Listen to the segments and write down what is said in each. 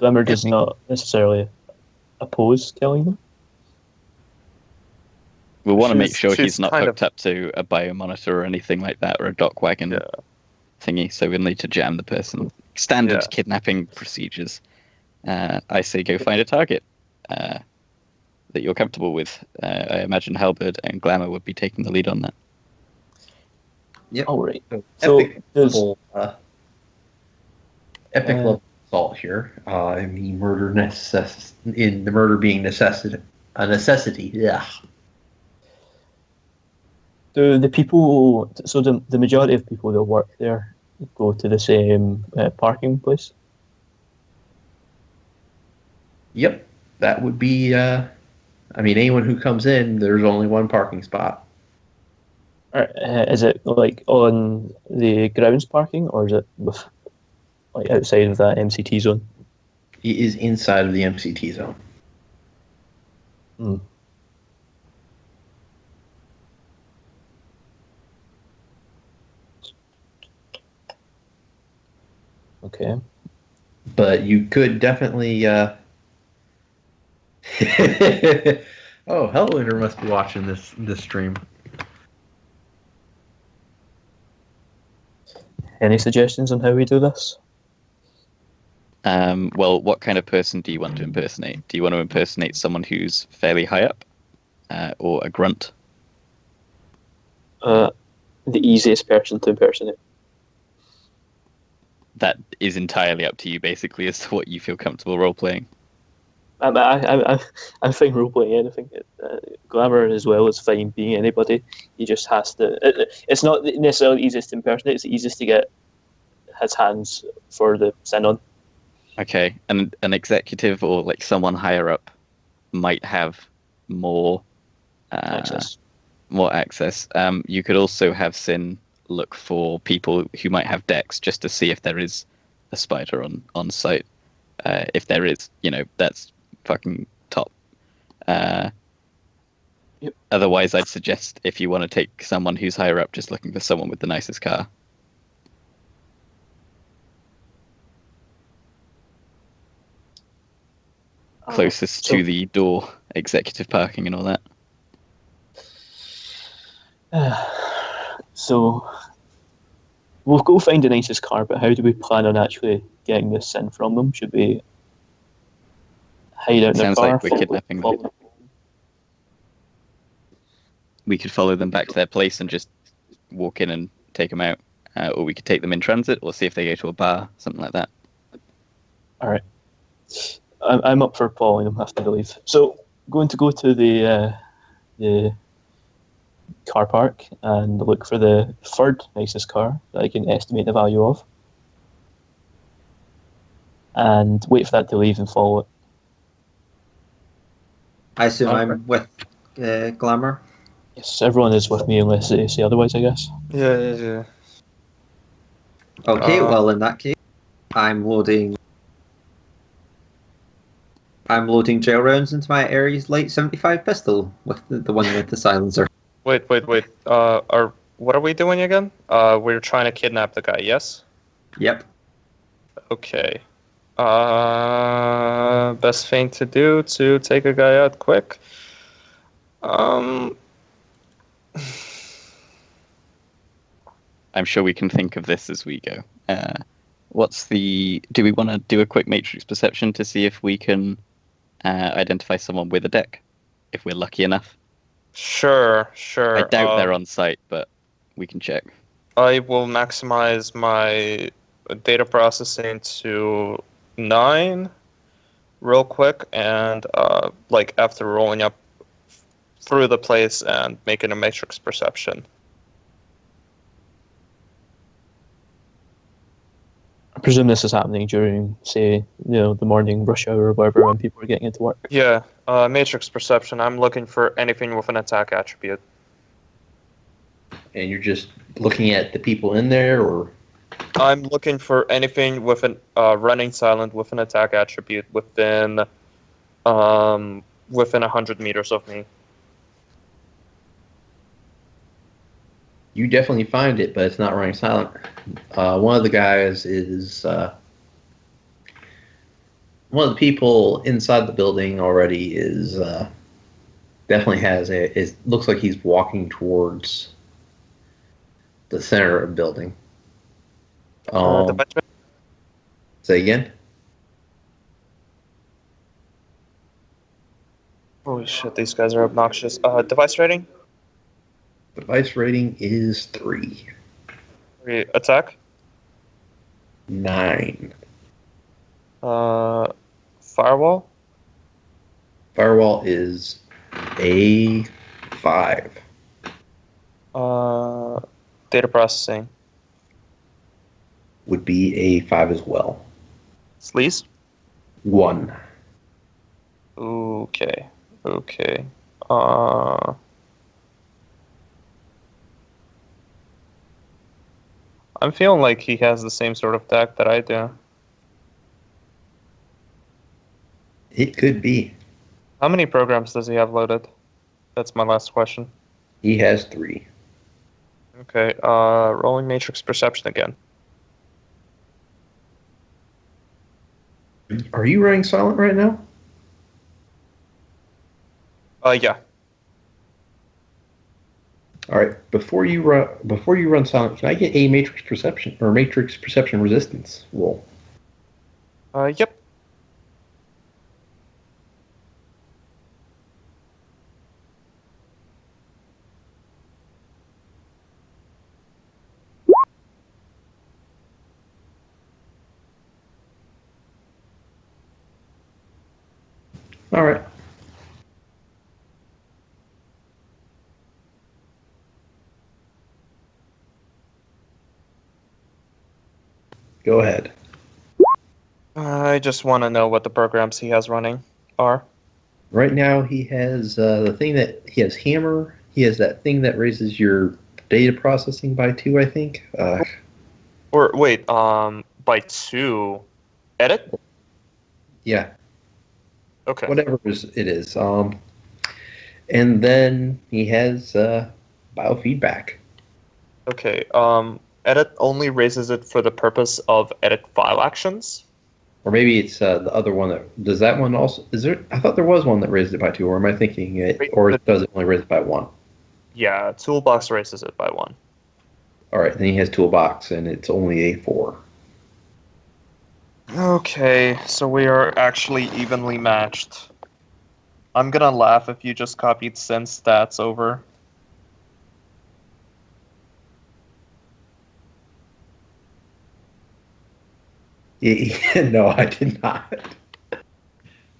Glimmer does not necessarily oppose killing them. We want to make sure she's he's not kind hooked up to a biomonitor or anything like that, or a dock wagon thingy, so we'll need to jam the person. Standard kidnapping procedures. I say go find a target that you're comfortable with. I imagine Halberd and Glamour would be taking the lead on that. Yep. All right. So Epic level assault here. In the murder being a necessity. Yeah. Do the people? So the majority of people that work there go to the same parking place? Yep. That would be. Anyone who comes in, there's only one parking spot. Is it like on the grounds parking, or is it like outside of that MCT zone? It is inside of the MCT zone. Hmm. Okay. But you could definitely. Oh, Hellwinder must be watching this stream. Any suggestions on how we do this? Well, what kind of person do you want to impersonate? Do you want to impersonate someone who's fairly high up, or a grunt? The easiest person to impersonate. That is entirely up to you, basically, as to what you feel comfortable role-playing. I'm fine role-playing anything. Glamour as well is fine being anybody. He just has to... It's not necessarily the easiest to impersonate, it's the easiest to get his hands for the sin on. Okay, and an executive or like someone higher up might have more access. You could also have Sin look for people who might have decks just to see if there is a spider on site. If there is, that's fucking top. Yep. Otherwise, I'd suggest if you want to take someone who's higher up, just looking for someone with the nicest car. Closest to the door, executive parking and all that. So we'll go find the nicest car, but how do we plan on actually getting this in from them? Should we hide out in the car? Sounds like we're kidnapping them. We could follow them back to their place and just walk in and take them out. Or we could take them in transit, or see if they go to a bar, something like that. All right. I'm up for following them after they leave. So, going to go to the car park and look for the third nicest car that I can estimate the value of, and wait for that to leave and follow it. I assume I'm with Glamour. Yes, everyone is with me unless they say otherwise, I guess. Yeah. Okay, well in that case, I'm loading jail rounds into my Ares Light 75 pistol with the one with the silencer. Wait. What are we doing again? We're trying to kidnap the guy, yes? Yep. Okay. Best thing to do to take a guy out quick. I'm sure we can think of this as we go. Do we want to do a quick matrix perception to see if we can identify someone with a deck, if we're lucky enough? Sure. I doubt they're on site, but we can check. I will maximize my data processing to 9 real quick, and after rolling up through the place and making a matrix perception. I presume this is happening during, say, the morning rush hour or whatever when people are getting into work. Yeah, matrix perception. I'm looking for anything with an attack attribute. And you're just looking at the people in there, or? I'm looking for anything with an running silent with an attack attribute within 100 meters of me. You definitely find it, but it's not running silent. One of the guys is one of the people inside the building already is definitely has looks like he's walking towards the center of the building. Say again. Holy shit, these guys are obnoxious. Device rating? Device rating is 3. Attack? 9. Firewall? Firewall is a 5. Data processing? Would be a 5 as well. Sleaze? 1. Okay. I'm feeling like he has the same sort of deck that I do. It could be. How many programs does he have loaded? That's my last question. He has 3. Okay, rolling matrix perception again. Are you running silent right now? Yeah. All right. Before you run silent, can I get a matrix perception or matrix perception resistance roll? Yep. All right. Go ahead. I just want to know what the programs he has running are. Right now, he has the thing that he has hammer. He has that thing that raises your data processing by 2, I think. Or wait, by 2. Edit? Yeah. Okay. Whatever it is. And then he has biofeedback. Okay. Edit only raises it for the purpose of edit file actions. Or maybe it's the other one that does that one also. Is there? I thought there was one that raised it by 2. Or am I thinking it? Or does it only raise it by 1? Yeah, Toolbox raises it by 1. All right, then he has toolbox, and it's only a 4. Okay, so we are actually evenly matched. I'm gonna laugh if you just copied Sense stats over. No, I did not.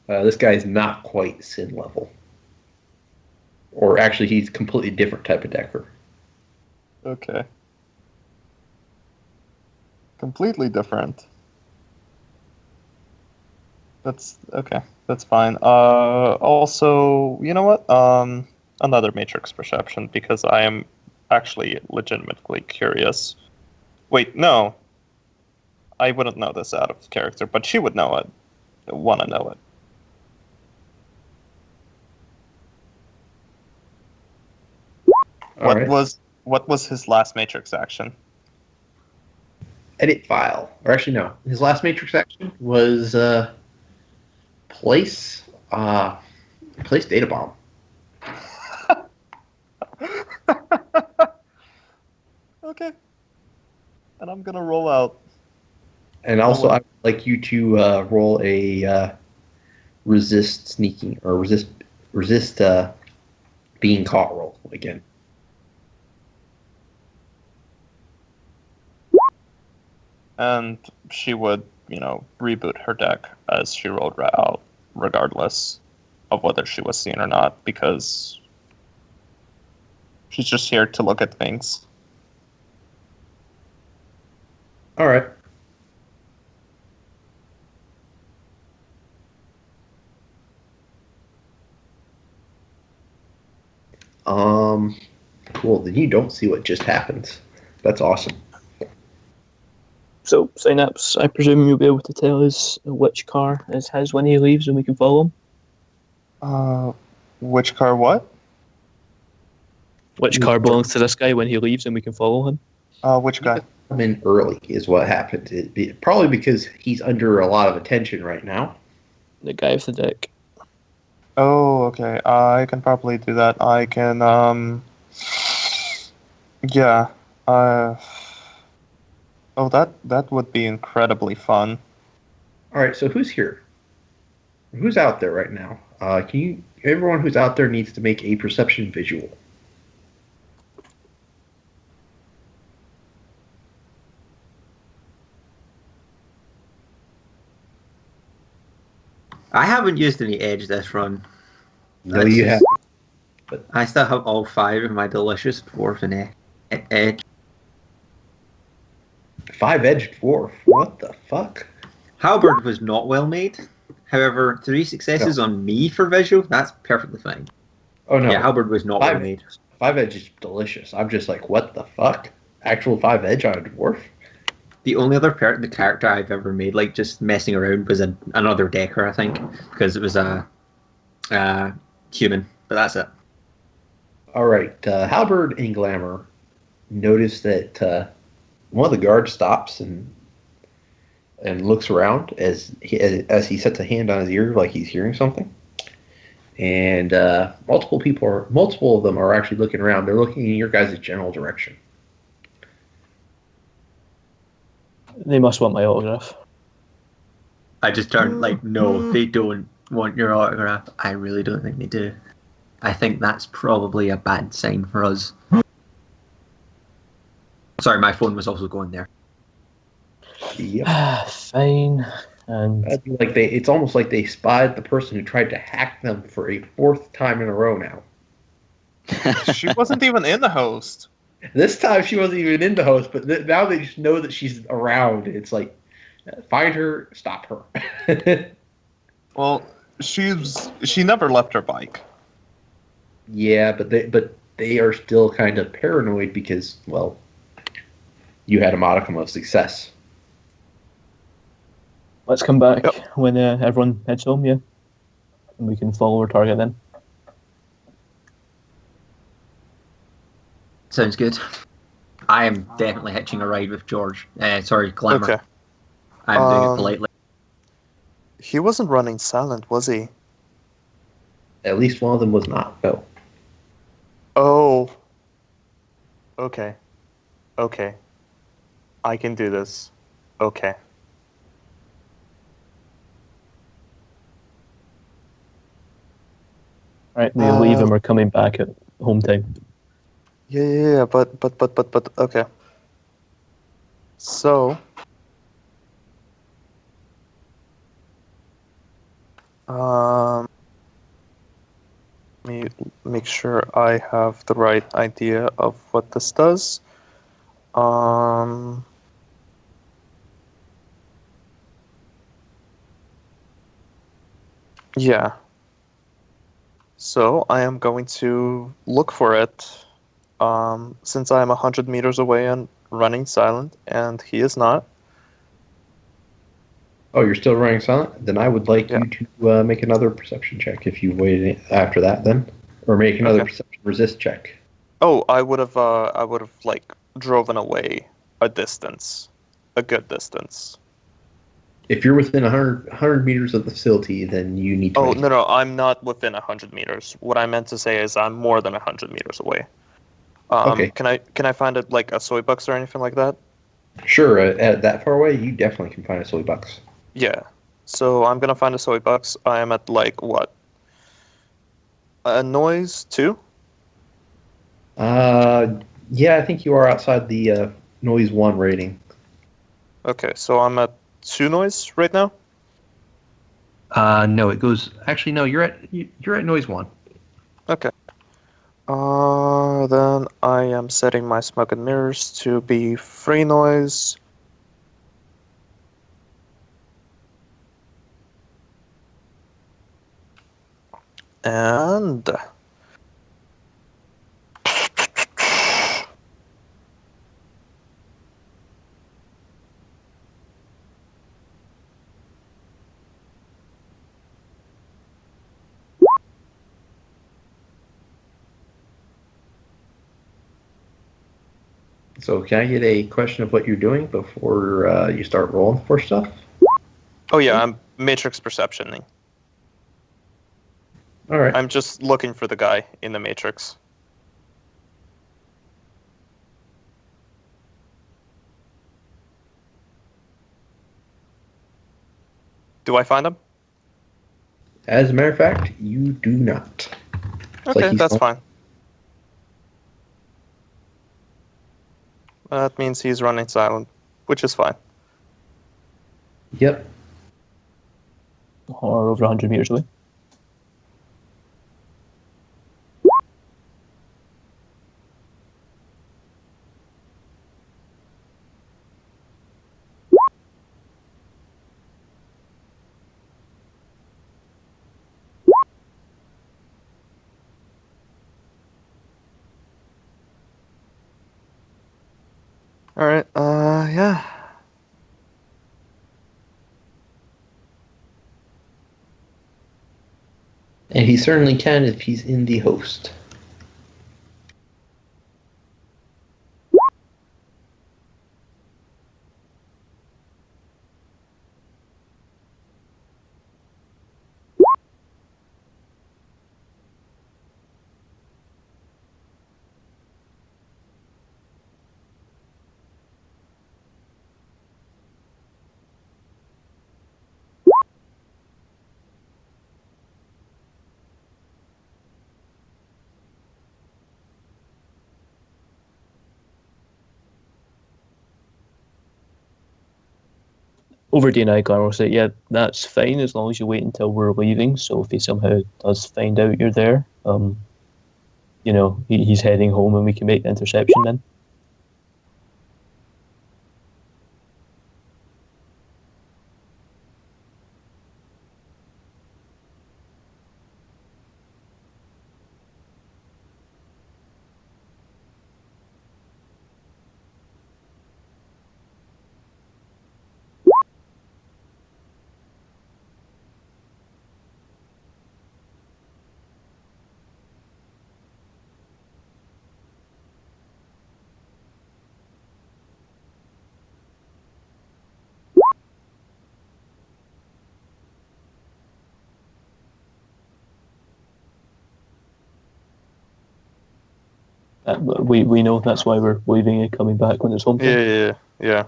This guy's not quite Sin level. Or actually, he's a completely different type of decker. Okay. Completely different. That's okay. That's fine. Also, you know what? Another matrix perception because I am actually legitimately curious. Wait, no. I wouldn't know this out of character, but she would know it. Want to know it. What was his last matrix action? Edit file. Or actually, no. His last matrix action was place data bomb. Okay. And I'm gonna roll out. And also, I'd like you to roll a resist sneaking or resist being caught roll again. And she would, reboot her deck as she rolled out, regardless of whether she was seen or not, because she's just here to look at things. All right. Cool. Then you don't see what just happened. That's awesome. So, Synapse, I presume you'll be able to tell us which car is his when he leaves and we can follow him? Which car what? Which car belongs to this guy when he leaves and we can follow him? Which guy? Come in early is what happened. Probably because he's under a lot of attention right now. The guy with the dick. Oh, okay. I can probably do that. I can, yeah. Oh, that would be incredibly fun. All right, so who's here? Who's out there right now? Everyone who's out there needs to make a perception visual. I haven't used any edge this run. No, you have. I still have all 5 of my delicious dwarf and edge. 5-edged dwarf. What the fuck? Halberd was not well made. However, 3 successes on me for visual, that's perfectly fine. Oh no. Yeah, Halberd was not well made. 5-edge is delicious. I'm just like, what the fuck? Actual 5-edge on a dwarf? The only other the character I've ever made, like just messing around, was another Decker, I think, because it was a human. But that's it. All right, Halberd and Glamour notice that one of the guards stops and looks around as he sets a hand on his ear like he's hearing something. And multiple of them are actually looking around. They're looking in your guys' general direction. They must want my autograph. I just turned like, no, they don't want your autograph. I really don't think they do. I think that's probably a bad sign for us. Sorry, my phone was also going there. Yep. Fine. And it's almost like they spied the person who tried to hack them for a 4th time in a row now. She wasn't even in the host. This time she wasn't even in the host, but now they just know that she's around. It's like, find her, stop her. Well, she never left her bike. Yeah, but they are still kind of paranoid because, well, you had a modicum of success. let's come back when everyone heads home, yeah? And we can follow our target then. Sounds good. I am definitely hitching a ride with George. Glamour. Okay. I'm doing it politely. He wasn't running silent, was he? At least one of them was not, though. Oh. Okay. Okay. I can do this. Okay. Right, we leave and we're coming back at home time. Yeah, but okay. So, let me make sure I have the right idea of what this does. Yeah. So I am going to look for it. Since I am 100 meters away and running silent, and he is not. Oh, you're still running silent? Then I would like you to make another perception check if you waited after that, then, or make another perception resist check. Oh, I would have like driven away a distance, a good distance. If you're within 100 meters of the facility, then you need to. Oh, no, I'm not within 100 meters. What I meant to say is I'm more than 100 meters away. Okay. Can I find it like a soy bucks or anything like that? Sure. At that far away, you definitely can find a soy bucks. Yeah. So I'm gonna find a soy bucks. I am at like what? A noise 2? Yeah, I think you are outside the noise 1 rating. Okay, so I'm at 2 noise right now. No, it goes. Actually, no. You're at noise 1. Okay. Then I am setting my smoke and mirrors to be free noise. And So, can I get a question of what you're doing before you start rolling for stuff? oh yeah, I'm matrix perceptioning. All right. I'm just looking for the guy in the Matrix. Do I find him? As a matter of fact, you do not. Okay, that's fine. That means he's running silent, which is fine. Yep. Or over 100 meters away. All right. Yeah. And he certainly can if he's in the host. Over DNI, Glenn will say, yeah, that's fine as long as you wait until we're leaving. So if he somehow does find out you're there, he's heading home and we can make the interception then. We know that's why we're leaving and coming back when it's home time. Yeah.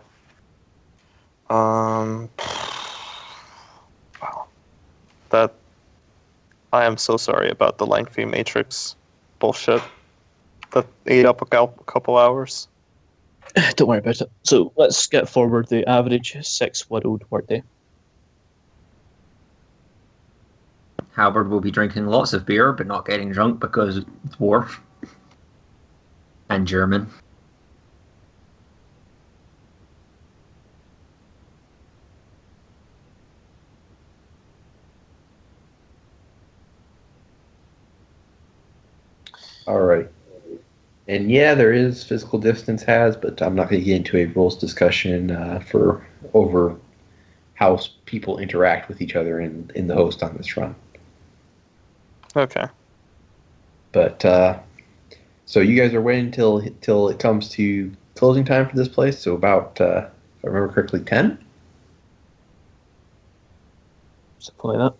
Wow. That. I am so sorry about the lengthy Matrix bullshit. That ate up a couple hours. Don't worry about it. So let's get forward the average 6 world workday. Halberd will be drinking lots of beer, but not getting drunk because it's dwarf and German. All right. And yeah, there is physical distance but I'm not going to get into a rules discussion for over how people interact with each other in the host on this run. Okay. But so you guys are waiting till it comes to closing time for this place. So about, if I remember correctly, 10. Something like that.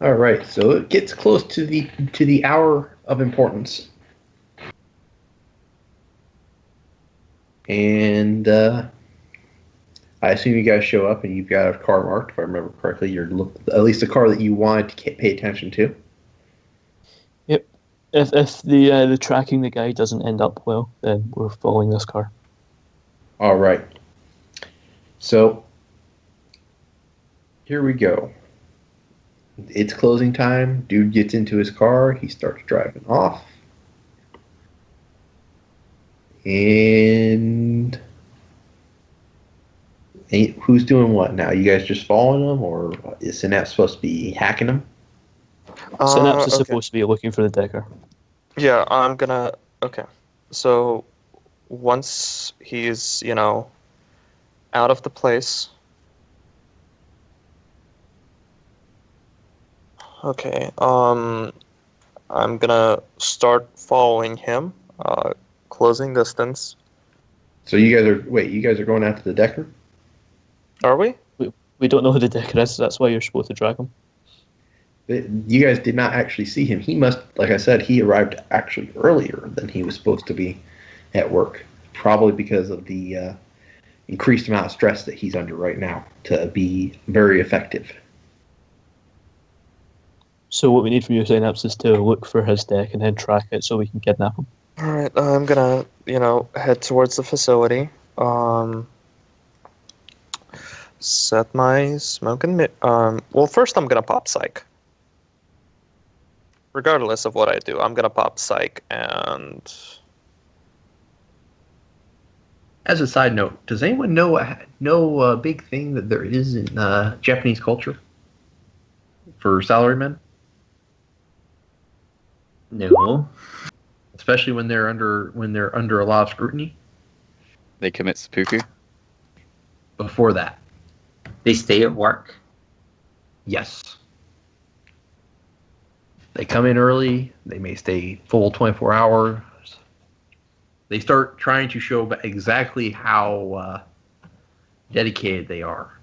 All right. So it gets close to the hour of importance. And I assume you guys show up and you've got a car marked. If I remember correctly, at least a car that you wanted to pay attention to. Yep. If the tracking the guy doesn't end up well, then we're following this car. All right. So here we go. It's closing time. Dude gets into his car. He starts driving off. And who's doing what now? You guys just following him, or is Synapse supposed to be hacking him? Synapse is supposed to be looking for the Decker. Yeah, I'm gonna. Okay. So once he's, out of the place. Okay. I'm gonna start following him. Closing distance. So you guys are going after the Decker? Are we? We don't know who the Decker is, so that's why you're supposed to drag him. You guys did not actually see him. He must, like I said, he arrived actually earlier than he was supposed to be at work, probably because of the increased amount of stress that he's under right now to be very effective. So what we need from you, Synapse, is to look for his deck and then track it so we can kidnap him. All right, I'm gonna, head towards the facility. Set my smoke and well, first I'm gonna pop psych. Regardless of what I do, I'm gonna pop psych and. As a side note, does anyone know a big thing that there is in Japanese culture for salarymen? No. Especially when they're under a lot of scrutiny. They commit seppuku. Before that, They stay at work. yes, they come in early. They may stay full 24 hours. They start trying to show exactly how dedicated they are.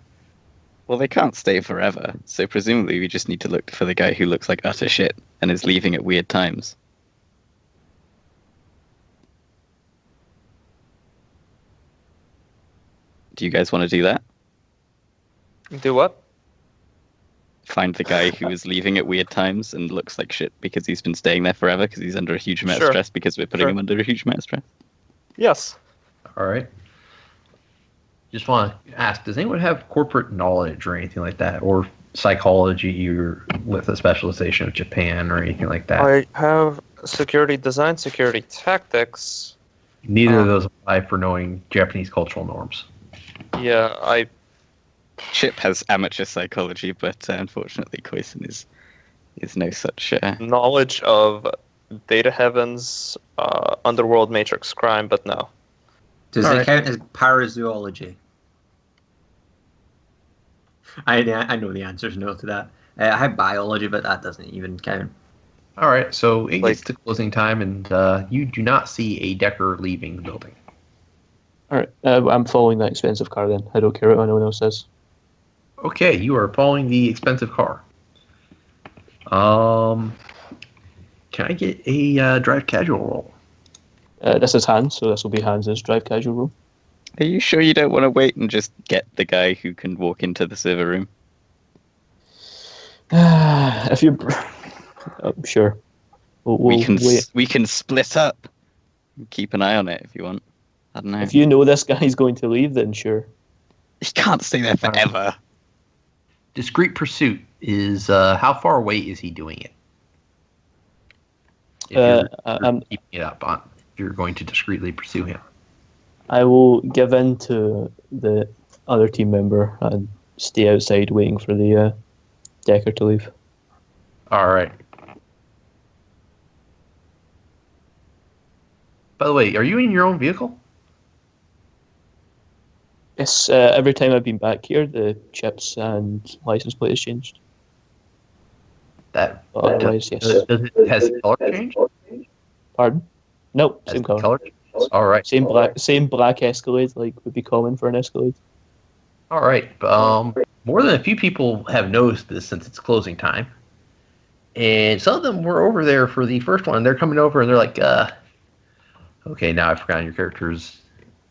Well, they can't stay forever, so presumably we just need to look for the guy who looks like utter shit and is leaving at weird times. Do you guys want to do that? Do what? Find the guy who is leaving at weird times and looks like shit because he's been staying there forever because he's under a huge amount of Sure. stress because we're putting him under a huge amount of stress. Yes. All right. Just want to ask, does anyone have corporate knowledge or anything like that, or psychology, or with a specialization of Japan or anything like that? I have security design, security tactics. Neither of those apply for knowing Japanese cultural norms. Yeah, Chip has amateur psychology, but unfortunately Koisen is no such... knowledge of Data Heaven's underworld matrix crime, but no. Does All it right. count as parazoology? I know the answer is no to that. I have biology, but that doesn't even count. All right, so it Like- gets to closing time, and you do not see a Decker leaving the building. All right, I'm following that expensive car then. I don't care what anyone else says. Okay, you are following the expensive car. Can I get a drive casual roll? This is Hans, so this will be Hans's drive casual room. Are you sure you don't want to wait and just get the guy who can walk into the server room? If you, sure, we can wait. we can split up. Keep an eye on it if you want. I don't know. If you know this guy's going to leave, then sure. He can't stay there forever. Discreet pursuit is how far away is he doing it? If you're keeping it up on, if you're going to discreetly pursue him. I will give in to the other team member and stay outside waiting for the Decker to leave. All right. By the way, are you in your own vehicle? Yes, every time I've been back here, the chips and license plate has changed. That But otherwise, yes. has the color changed? Pardon? Nope, Has same the color. color changed? All right. Same black Escalade, like would be common for an Escalade. All right. More than a few people have noticed this since it's closing time. And some of them were over there for the first one. They're coming over and they're like, okay, now I've forgotten your character's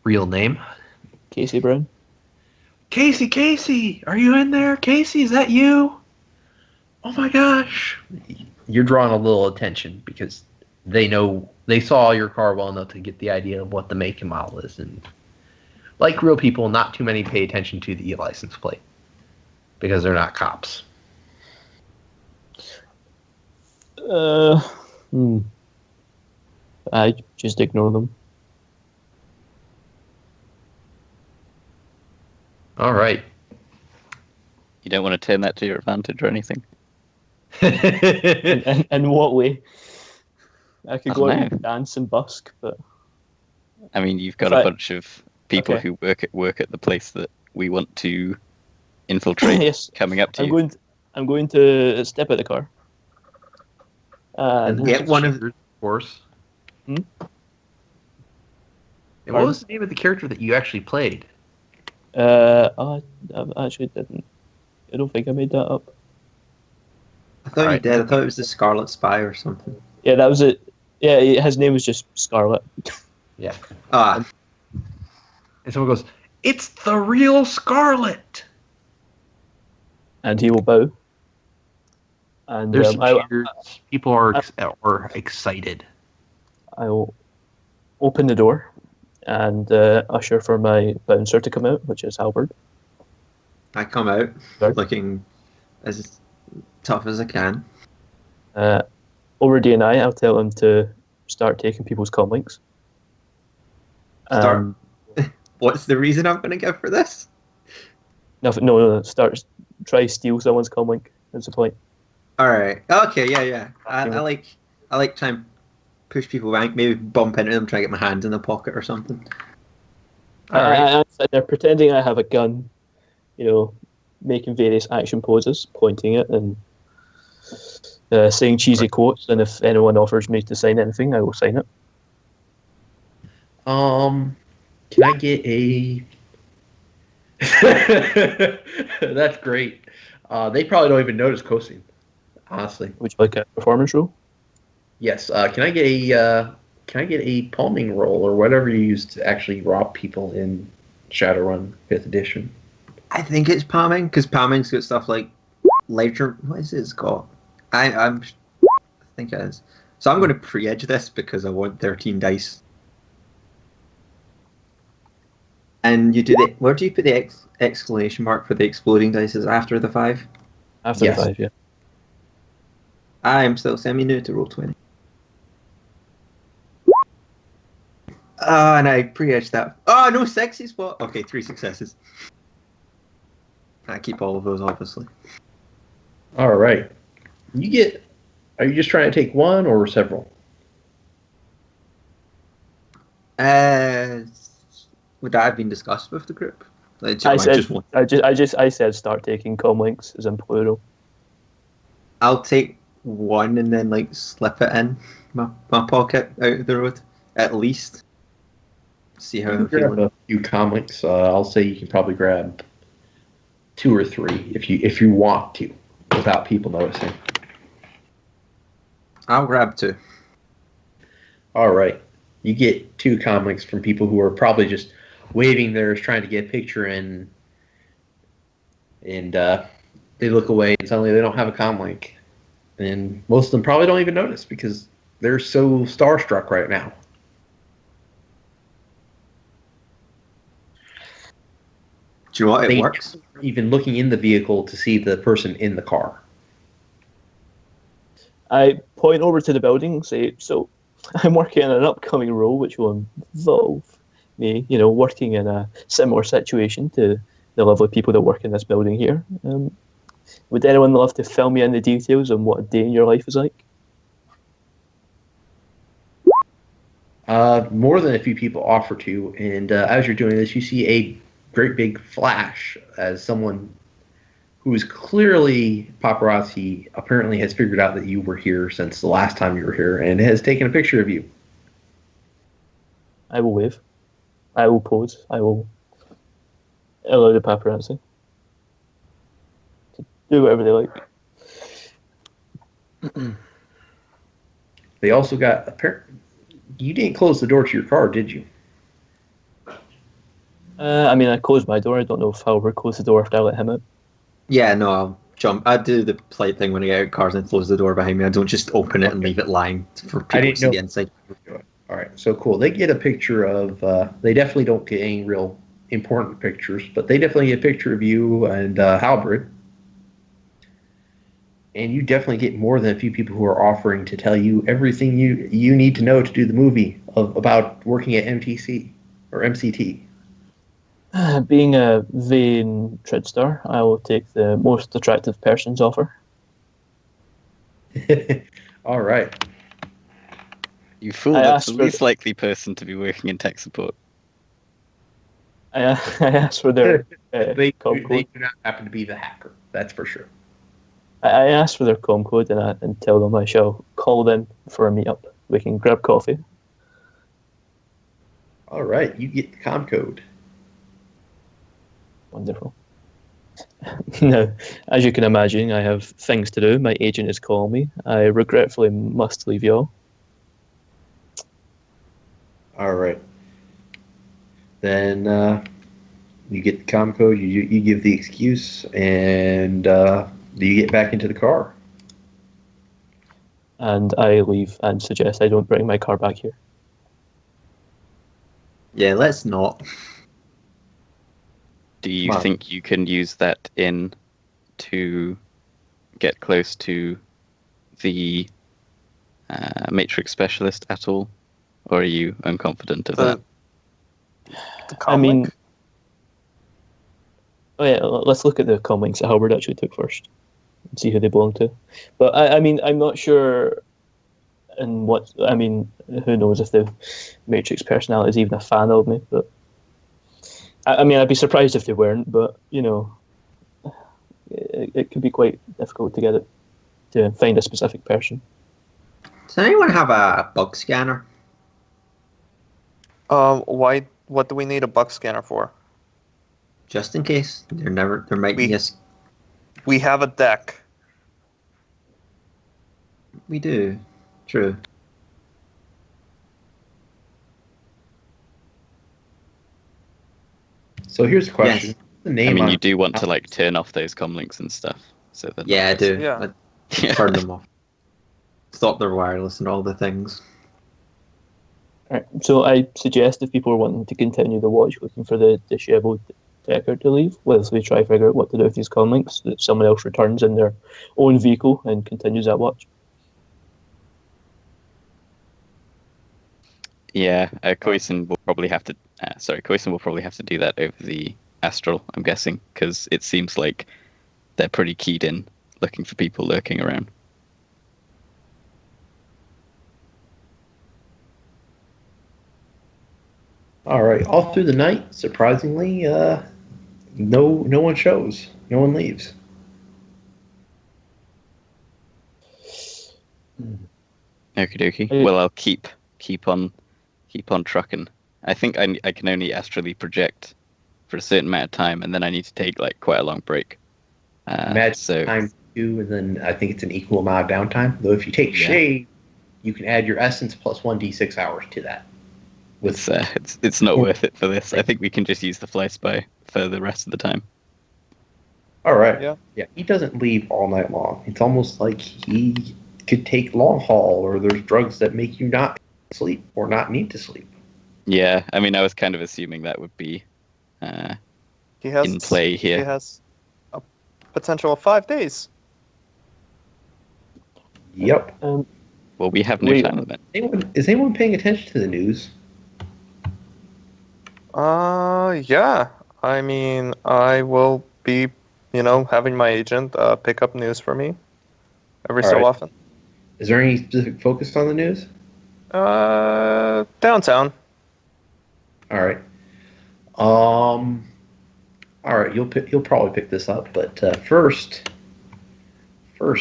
real name. Casey Brown. Casey, are you in there? Casey, is that you? Oh my gosh. You're drawing a little attention because they saw your car well enough to get the idea of what the make and model is. And like real people, not too many pay attention to the license plate because they're not cops. I just ignore them. All right. You don't want to turn that to your advantage or anything. In what way? I could I go don't out know. and dance and busk, but I mean, you've got If a I- bunch of people Okay. who work at the place that we want to infiltrate yes, coming up to I'm you. going to step out the car. And get one of- of course. Hmm? And what was the name of the character that you actually played? I actually didn't. I don't think I made that up. I thought you did. I thought it was the Scarlet Spy or something. Yeah, that was it. Yeah, his name was just Scarlet. Yeah. Ah, And someone goes, "It's the real Scarlet." And he will bow. And There's some I cheers. People are excited. will open the door and usher for my bouncer to come out, which is Albert. I come out Right. looking as tough as I can. Over D&I, I'll tell him to start taking people's comm links. Start. What's the reason I'm going to give for this? No. Try steal someone's comm link. That's the point. All right. Okay. Yeah. I like trying to push people back. Maybe bump into them, try to get my hands in the pocket or something. I'm sitting there pretending I have a gun. Making various action poses, pointing it, and saying cheesy quotes. And if anyone offers me to sign anything, I will sign it. Can I get a? That's great. They probably don't even notice coasting, honestly. Would you like a performance roll? Yes. Can I get a palming roll or whatever you use to actually rob people in Shadowrun 5th edition? I think it's palming because palming's got stuff like ledger. What is it called? I think it is. So I'm going to pre-edge this because I want 13 dice. And you do where do you put the exclamation mark for the exploding dice? Is after the 5? After the 5, yeah. I am still semi-new to Roll20. And I pre-edged that. Oh, no sexy spot. Okay, 3 successes. I keep all of those, obviously. All right. Are you just trying to take one or several? Would that have been discussed with the group? I said start taking comm links as in plural. I'll take one and then slip it in my pocket out of the road at least. See how I'm feeling. A few comm links. I'll say you can probably grab 2 or 3 if you want to, without people noticing. I'll grab 2. All right. You get 2 comm links from people who are probably just waving theirs, trying to get a picture in, and they look away, and suddenly they don't have a comm link. And most of them probably don't even notice because they're so starstruck right now. Do you know what? It works. Even looking in the vehicle to see the person in the car. I point over to the building and say, so I'm working on an upcoming role which will involve me, working in a similar situation to the lovely people that work in this building here. Would anyone love to fill me in the details on what a day in your life is like? More than a few people offer to, and as you're doing this, you see a great big flash as someone who is clearly paparazzi apparently has figured out that you were here since the last time you were here and has taken a picture of you. I will wave. I will pose. I will allow the paparazzi to do whatever they like. They also got you didn't close the door to your car, did you? I closed my door. I don't know if Albert closed the door after I let him out. Yeah, no, I'll jump. I do the polite thing when I get out of cars and close the door behind me. I don't just open it and leave it lying for people to see the inside. All right, so cool. They get a picture of. They definitely don't get any real important pictures, but they definitely get a picture of you and Halberd. And you definitely get more than a few people who are offering to tell you everything you need to know to do the movie about working at MTC or MCT. Being a vain trickster, I will take the most attractive person's offer. All right. You fool, that's the least likely person to be working in tech support. I asked for their they com code. They do not happen to be the hacker, that's for sure. I asked for their com code and tell them I shall call them for a meetup. We can grab coffee. All right, you get the com code. Wonderful. Now, as you can imagine, I have things to do. My agent is calling me. I regretfully must leave y'all. All right. Then you get the com code. You give the excuse, and you get back into the car. And I leave and suggest I don't bring my car back here. Yeah, let's not. Do you Come on. think you can use that in to get close to the Matrix specialist at all? Or are you unconfident of that? The I mean, comic? oh yeah, let's look at the comlinks that Halberd actually took first and see who they belong to. But I mean, I'm not sure. And what I mean, who knows if the Matrix personality is even a fan of me? But I mean, I'd be surprised if they weren't. But you know, it could be quite difficult to get it to find a specific person. Does anyone have a bug scanner? Why? What do we need a bug scanner for? Just in case. There might be a... We have a deck. We do. True. So here's the question: Yes. The I name. mean, on- you do want to like turn off those comlinks and stuff. So that Yeah, I do. Yeah. I turn them off. Stop their wireless and all the things. Right. So I suggest if people are wanting to continue the watch, looking for the disheveled Deckard to leave, let's we try to figure out what to do with these comlinks, that someone else returns in their own vehicle and continues that watch. Yeah, Koisin will probably have to. Koisin will probably have to do that over the Astral. I'm guessing because it seems like they're pretty keyed in, looking for people lurking around. All right. All through the night, surprisingly, no one shows. No one leaves. Okie dokie. Well, I'll keep on trucking. I think I can only astrally project for a certain amount of time, and then I need to take like quite a long break. Imagine time 2, and then I think it's an equal amount of downtime. Though if you take shade, you can add your essence plus 1d6 hours to that. It's not worth it for this. I think we can just use the fly spy for the rest of the time. All right. Yeah. He doesn't leave all night long. It's almost like he could take long haul, or there's drugs that make you not sleep or not need to sleep. Yeah, I mean, I was kind of assuming that would be in play here. He has a potential of 5 days. Yep. Well, we have no time limit. Is anyone paying attention to the news? Yeah. I mean, I will be, having my agent pick up news for me every so often. Is there any specific focus on the news? Downtown. All right. All right. You'll probably pick this up, but first, our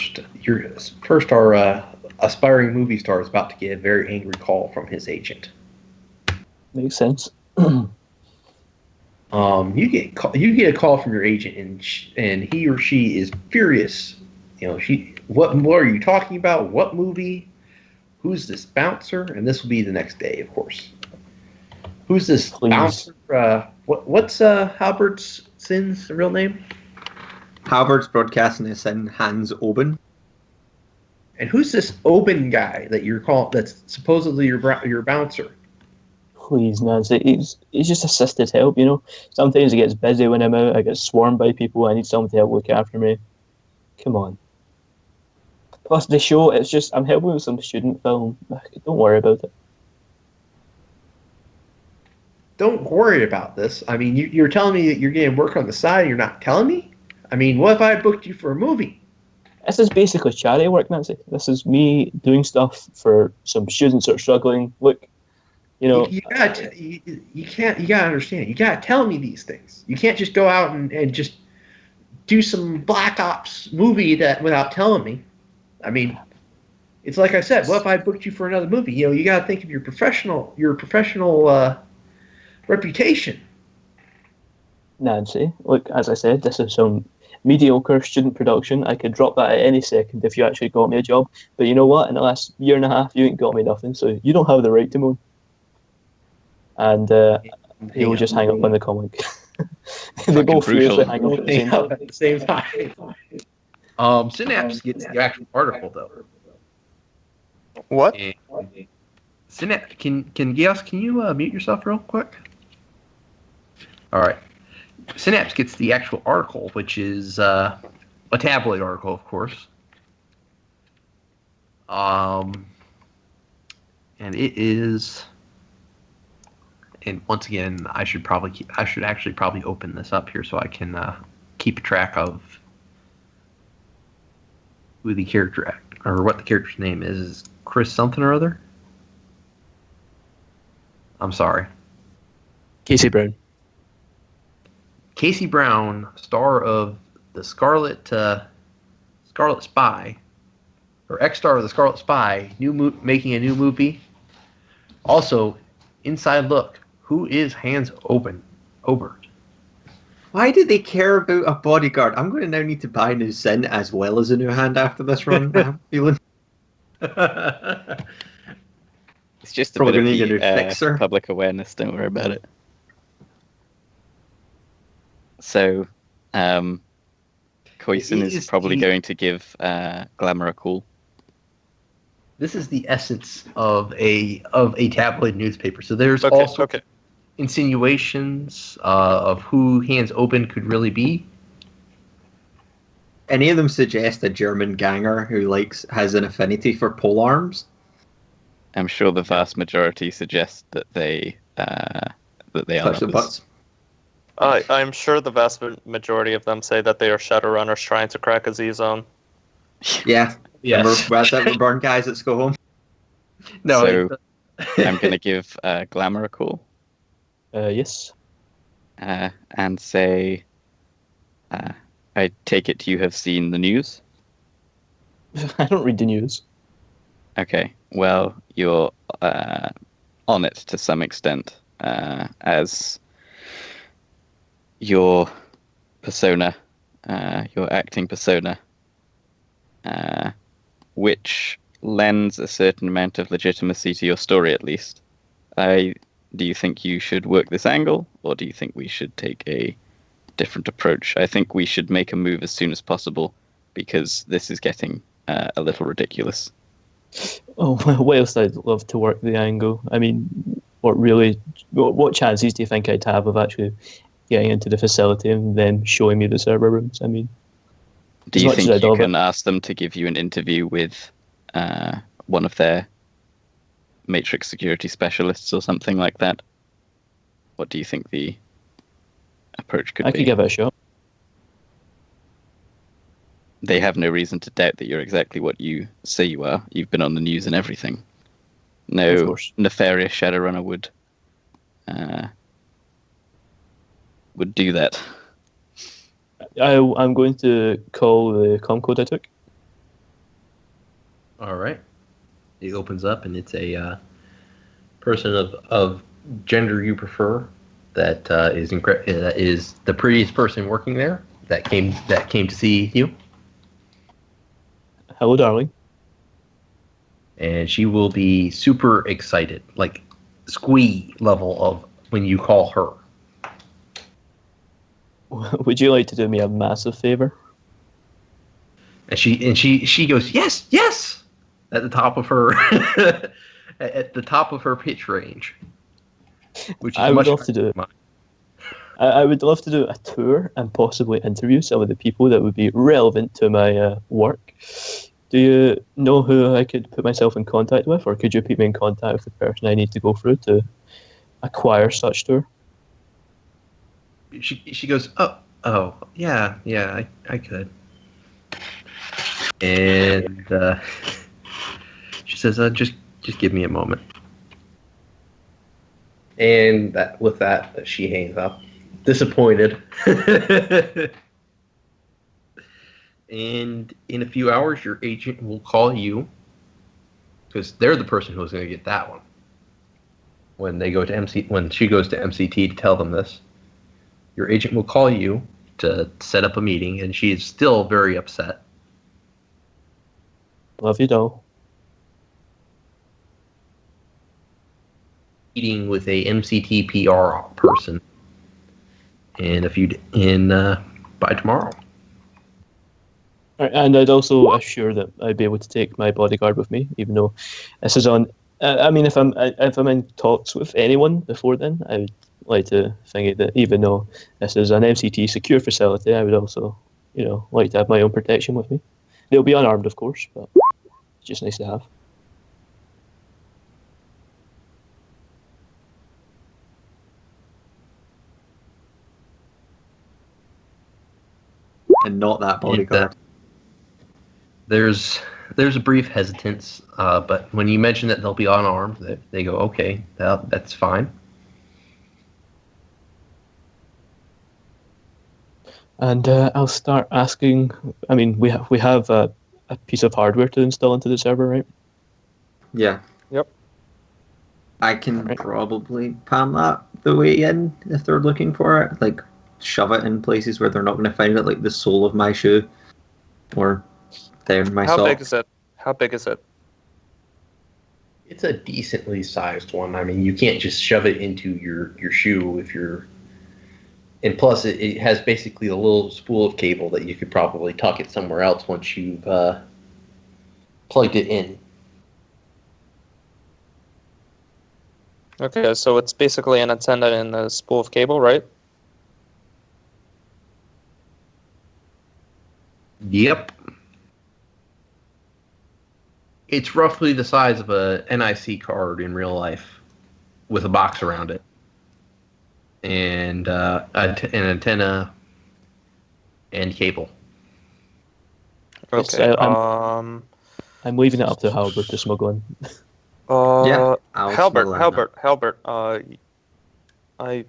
aspiring movie star is about to get a very angry call from his agent. Makes sense. You get a call from your agent, and he or she is furious. What are you talking about? What movie? Who's this bouncer? And this will be the next day, of course. Who's this bouncer? What's Halbert's Sin's real name? Halbert's broadcasting this in Hans Oben. And who's this Oben guy that you're calling? That's supposedly your bouncer. Please, Nancy, he's just assisted help, Sometimes it gets busy when I'm out, I get swarmed by people, I need someone to help look after me. Come on. Plus the show, it's just, I'm helping with some student film. Don't worry about it. Don't worry about this. I mean, you're telling me that you're getting work on the side and you're not telling me? I mean, what if I booked you for a movie? This is basically charity work, Nancy. This is me doing stuff for some students that are struggling. Look, you gotta understand. You gotta tell me these things. You can't just go out and just do some Black Ops movie without telling me. I mean, it's like I said. What if I booked you for another movie? You gotta think of your professional reputation. Nancy, look, as I said, this is some mediocre student production. I could drop that at any second if you actually got me a job. But you know what? In the last year and a half, you ain't got me nothing, so you don't have the right to moan. And he will just hang up on the comic. They both brutal. furiously hang up at the same time. At the same time. Synapse gets the actual article though. What? And Synapse, can Gios, can you mute yourself real quick? All right. Synapse gets the actual article, which is a tabloid article, of course. And it is. And once again, I should actually probably open this up here so I can keep track of who the character or what the character's name is. Is Chris something or other? I'm sorry. Casey Brown. Casey Brown, star of the Scarlet Spy, or ex-star of the Scarlet Spy, making a new movie. Also, inside look. Who is Hans Obert? Why do they care about a bodyguard? I'm going to now need to buy a new Sin as well as a new hand after this run. I'm feeling. It's just a Probably bit of gonna need a new fixer. public awareness. Don't worry about it. So, Koisin is probably going to give Glamour a call. This is the essence of a tabloid newspaper. So there's also insinuations of who Hans Oben could really be. Any of them suggest a German ganger who has an affinity for pole arms? I'm sure the vast majority suggest that they are Touch the others. butts. I'm sure the vast majority of them say that they are Shadowrunners trying to crack a Z-Zone. Yeah. Yes. We're burn guys. Let's go home. No. So, I'm going to give Glamour a call. Yes. And say, I take it you have seen the news? I don't read the news. Okay, well, you're on it to some extent, as your persona, your acting persona, which lends a certain amount of legitimacy to your story, at least. Do you think you should work this angle, or do you think we should take a different approach? I think we should make a move as soon as possible, because this is getting a little ridiculous. Oh, whilst I'd love to work the angle, I mean, what chances do you think I'd have of actually getting into the facility and then showing me the server rooms? I mean, do you think you can ask them to give you an interview with one of their Matrix security specialists or something like that? What do you think the approach could be? I could give it a shot. They have no reason to doubt that you're exactly what you say you are. You've been on the news and everything. No nefarious Shadowrunner would do that. I'm going to call the comm code I took. All right. It opens up, and it's a person of gender you prefer that is the prettiest person working there that came to see you. Hello, darling. And she will be super excited, like squee level of when you call her. Would you like to do me a massive favor? And she goes, yes, at the top of her at the top of her pitch range. Which is I would love to do it. I would love to do a tour and possibly interview some of the people that would be relevant to my work. Do you know who I could put myself in contact with, or could you put me in contact with the person I need to go through to acquire such tour? She goes, oh yeah, I could. And she says, just give me a moment. And with that, she hangs up, disappointed. And in a few hours, your agent will call you, because they're the person who's going to get that one. When she goes to MCT to tell them this, your agent will call you to set up a meeting, and she is still very upset. Love you, doll. Meeting with a MCT PR person by tomorrow. And I'd also assure that I'd be able to take my bodyguard with me, even though this is on. I mean, if I'm in talks with anyone before then, I would like to think that even though this is an MCT secure facility, I would also, like to have my own protection with me. They'll be unarmed, of course, but it's just nice to have. And not that bodyguard. There's a brief hesitance, but when you mention that they'll be unarmed, they go, okay, that's fine. And I'll start asking. I mean, we have a piece of hardware to install into the server, right? Yeah. Yep. I can Right. probably palm that the way in if they're looking for it. Like, shove it in places where they're not going to find it, like the sole of my shoe or down my How sock. big is it? How big is it? It's a decently sized one. I mean, you can't just shove it into your shoe if you're. And plus, it has basically a little spool of cable that you could probably tuck it somewhere else once you've plugged it in. Okay, so it's basically an antenna and a spool of cable, right? Yep. It's roughly the size of a NIC card in real life, with a box around it, and an antenna and cable. Okay. I'm leaving it up to Halbert to smuggle in. Yeah, I'll smuggle in that. Halbert. I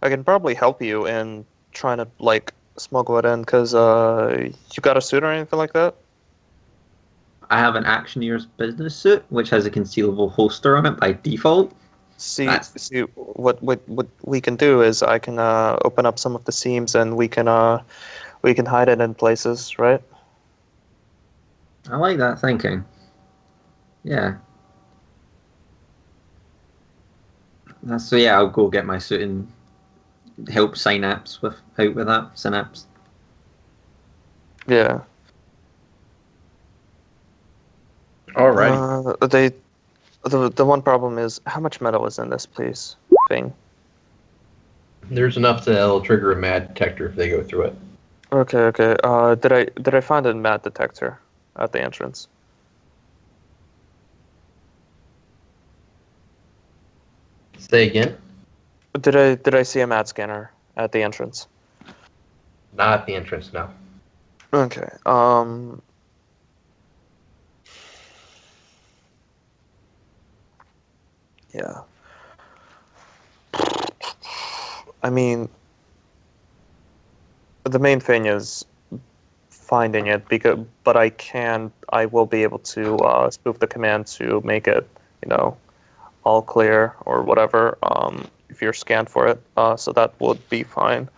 can probably help you in trying to like smuggle it in because you got a suit or anything like that? I have an Actioneer's business suit, which has a concealable holster on it by default. See, That's- what we can do is I can open up some of the seams and we can hide it in places, right? I like that thinking. Yeah. So yeah, I'll go get my suit and help Synapse out with that. Synapse. Yeah. Alrighty. The one problem is how much metal is in this place thing. There's enough that it'll trigger a mad detector if they go through it. Okay. Did I find a mat detector at the entrance? Say again? Did I see a mat scanner at the entrance? Not at the entrance, no. Okay. Yeah. I mean, the main thing is finding it but I will be able to spoof the command to make it, all clear or whatever. If you're scanned for it, so that would be fine.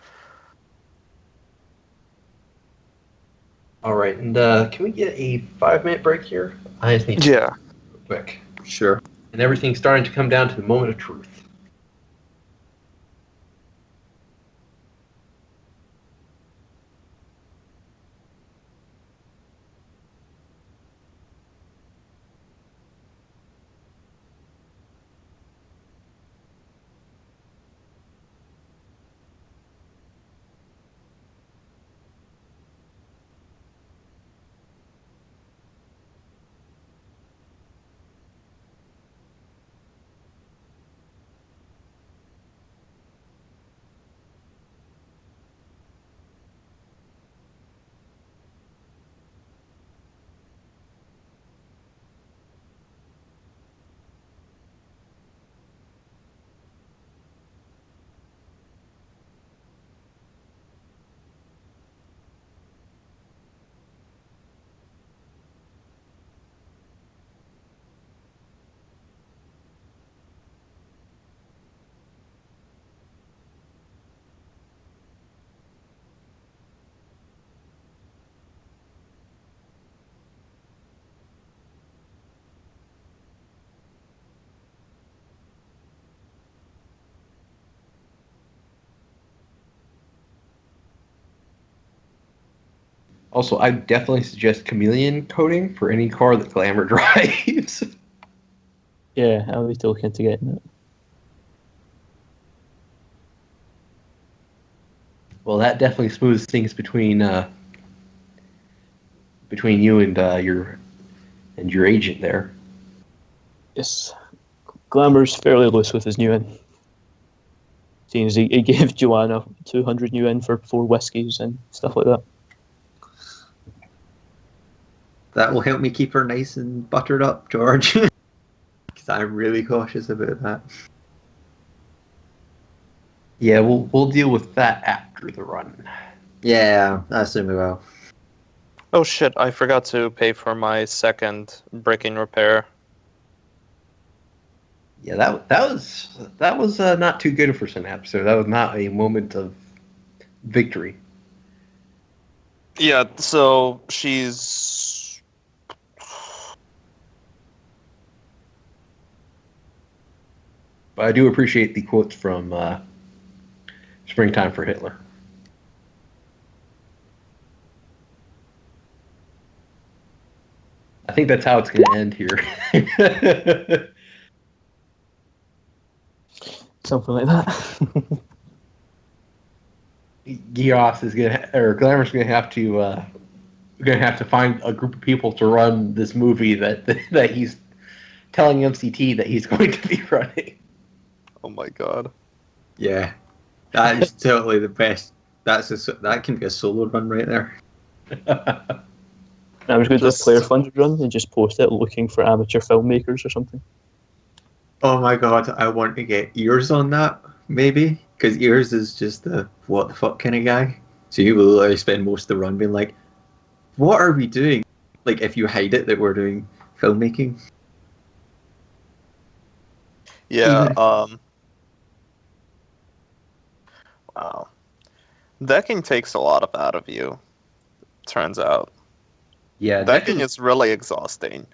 All right, and can we get a 5-minute break here? I just need to Yeah. real quick. Sure. And everything's starting to come down to the moment of truth. Also, I definitely suggest chameleon coating for any car that Glamour drives. Yeah, I'll be looking to getting it. Well, that definitely smooths things between you and your agent there. Yes, Glamour's fairly loose with his new in. Seems he gave Joanna 200 new in for 4 whiskies and stuff like that. That will help me keep her nice and buttered up, George. Because I'm really cautious about that. Yeah, we'll deal with that after the run. Yeah, I assume we will. Oh shit, I forgot to pay for my second braking repair. Yeah, that was not too good for Synapse. So that was not a moment of victory. Yeah, so she's... But I do appreciate the quotes from Springtime for Hitler. I think that's how it's going to end here. Something like that. Gios is or Glamour's gonna have to find a group of people to run this movie that he's telling MCT that he's going to be running. Oh my god. Yeah, that is totally the best. That can be a solo run right there. I was going to do a Just- player funded run and just post it looking for amateur filmmakers or something. Oh my god, I want to get Ears on that, maybe. Because Ears is just the what the fuck kind of guy. So you will literally spend most of the run being like, what are we doing? Like, if you hide it that we're doing filmmaking. Yeah, Even- wow. Decking takes a lot out of you, turns out. Yeah, Decking is really exhausting.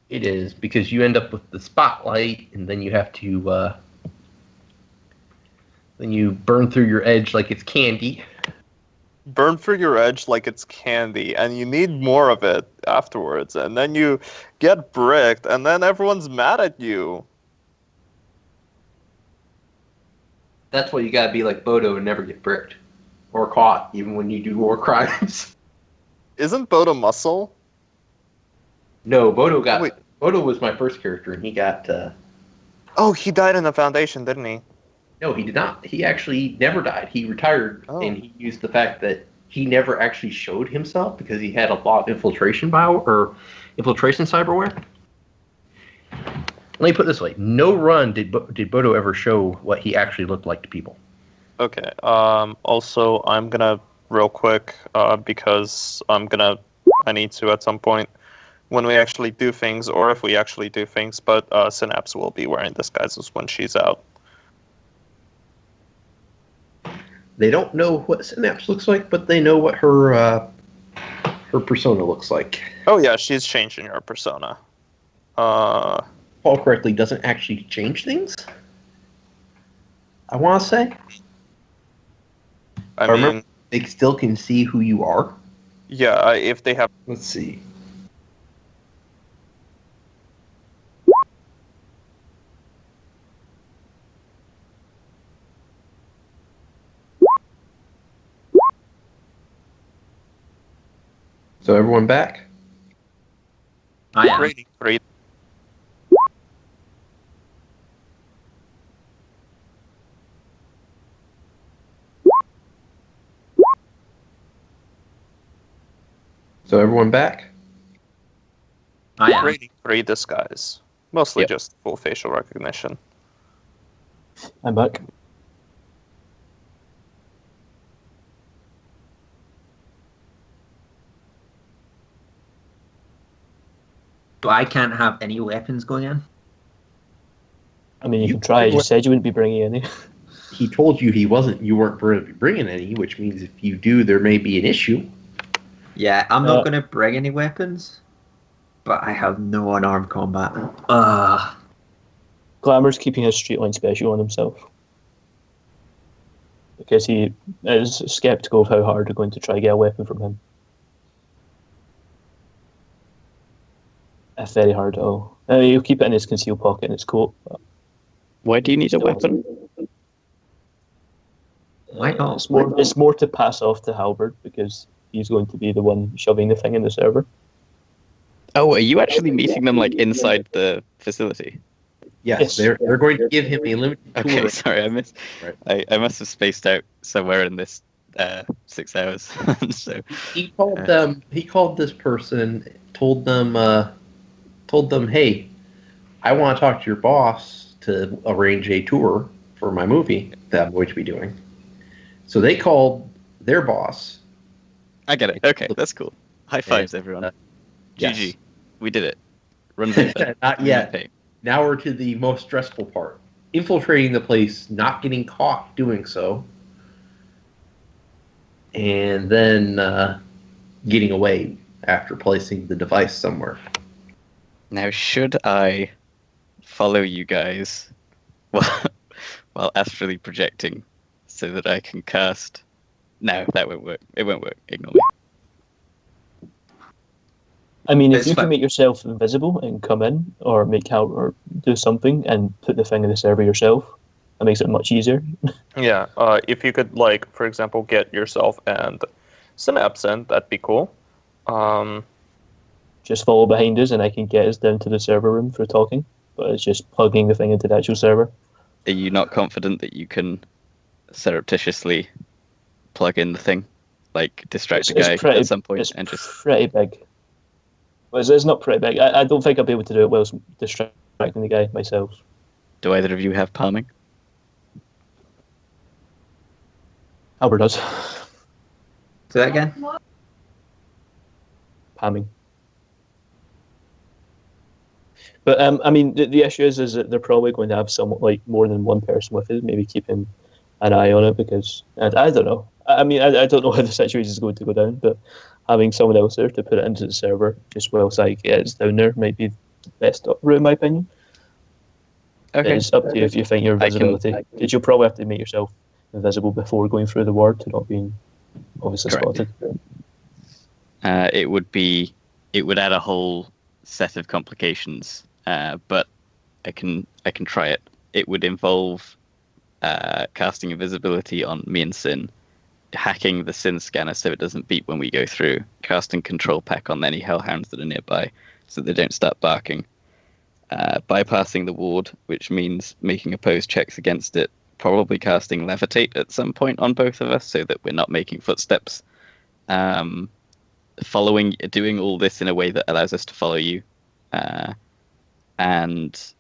it is because you end up with the spotlight, and then you have to then you burn through your edge like it's candy. Burn through your edge like it's candy, and you need more of it afterwards, and then you get bricked, and then everyone's mad at you. That's why you gotta be like Bodo and never get bricked or caught, even when you do war crimes. Isn't Boda muscle? No, Bodo got. Wait. Bodo was my first character, and he got. Oh, he died in the Foundation, didn't he? No, he did not. He actually never died. He retired, Oh. and he used the fact that he never actually showed himself because he had a lot of infiltration cyberware. Let me put it this way: no run did Bodo ever show what he actually looked like to people. Okay. Also, I'm gonna real quick because I need to at some point when we actually do things, or if we actually do things. But Synapse will be wearing disguises when she's out. They don't know what Synapse looks like, but they know what her persona looks like. Oh yeah, she's changing her persona. Paul correctly doesn't actually change things. I want to say. I Remember, mean, they still can see who you are. yeah, if they have. Let's see. So everyone back? I am. Rating 3. So everyone back? I am. Rating 3 disguise. Mostly Yep. just full facial recognition. I'm back. So I can't have any weapons going in? I mean, you You- can try. I just said you wouldn't be bringing any. He told you you weren't going to be bringing any, which means if you do, there may be an issue. Yeah, I'm not going to bring any weapons, but I have no unarmed combat. Glamour's keeping his street line special on himself because he is skeptical of how hard they're going to try to get a weapon from him. It's very hard at all. I mean, he'll keep it in his concealed pocket in his coat. But Why do you need a weapon? Why not? It's more to pass off to Halberd because he's going to be the one shoving the thing in the server. Oh, are you actually meeting them like inside the facility? Yes, they're going to give him a limited tour. Okay, sorry, I missed. Right. I must have spaced out somewhere in this 6 hours. So He called them. He called this person, told them, hey, I want to talk to your boss to arrange a tour for my movie that I'm going to be doing. So they called their boss. I get it. Okay, that's cool. High fives, everyone. Yes. GG, we did it. Runs over. Not yet. Now we're to the most stressful part: infiltrating the place, not getting caught doing so, and then getting away after placing the device somewhere. Now, should I follow you guys while astrally projecting so that I can cast? No, that won't work. It won't work. Ignore me. I mean, if It's you fine. can make yourself invisible and come in, or or do something and put the thing in the server yourself, that makes it much easier. Yeah, if you could, like, for example, get yourself and Synapse in, that'd be cool. Just follow behind us, and I can get us down to the server room for talking. But it's just plugging the thing into the actual server. Are you not confident that you can surreptitiously plug in the thing, like distract the guy at some point, and just pretty big. Well, it's not pretty big. I don't think I'll be able to do it whilst distracting the guy myself. Do either of you have palming? Albert does. Say that again? Pamming. But I mean, the issue is that they're probably going to have some, like, more than one person with it, maybe keeping an eye on it, because I don't know. I mean, I don't know how the situation is going to go down, but having someone else there to put it into the server just whilst it's down there might be the best route, in my opinion. Okay. It's up to you if you think your visibility. Because you'll probably have to make yourself invisible before going through the ward to not being obviously Correct. spotted. It would add a whole set of complications, but I can try it. It would involve casting invisibility on me and Sin, hacking the Sin scanner so it doesn't beep when we go through, casting control pack on any hellhounds that are nearby so they don't start barking, bypassing the ward, which means making opposed checks against it, probably casting levitate at some point on both of us so that we're not making footsteps, doing all this in a way that allows us to follow you, and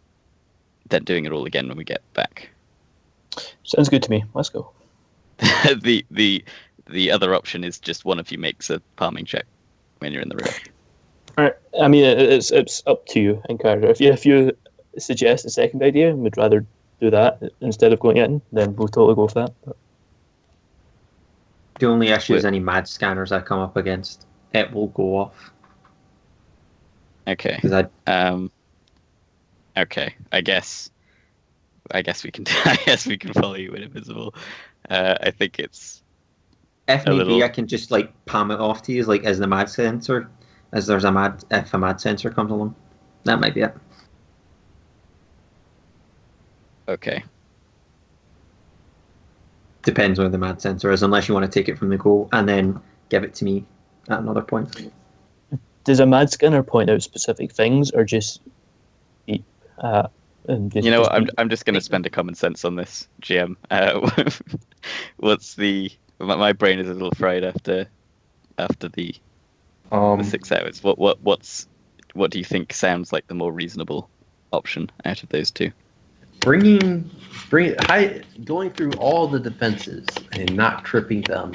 then doing it all again when we get back. Sounds good to me. Let's go. The other option is just one of you makes a palming check when you're in the room. Right. I mean, it's up to you in character. If you suggest a second idea and would rather do that instead of going in, then we'll totally go for that. But The only issue is any mad scanners I come up against, it will go off. Okay. Okay. I guess we can. I guess we can follow you when invisible. I think it's. If need be, I can just like palm it off to you, like as the mad sensor, if a mad sensor comes along. That might be it. Okay. Depends where the mad sensor is, unless you want to take it from the go and then give it to me at another point. does a mad scanner point out specific things, or just beep? I'm just going to spend a common sense on this, GM. My brain is a little fried after the 6 hours. What do you think sounds like the more reasonable option out of those two? Going through all the defenses and not tripping them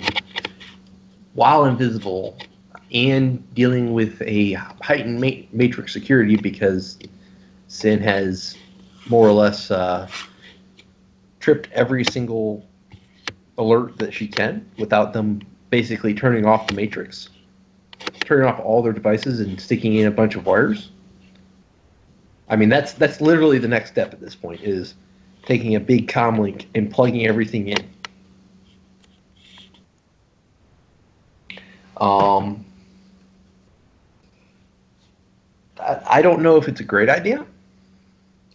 while invisible, and dealing with a heightened matrix security because Sin has more or less tripped every single alert that she can without them basically turning off the matrix, turning off all their devices and sticking in a bunch of wires. I mean, that's literally the next step at this point, is taking a big comm link and plugging everything in. I don't know if it's a great idea.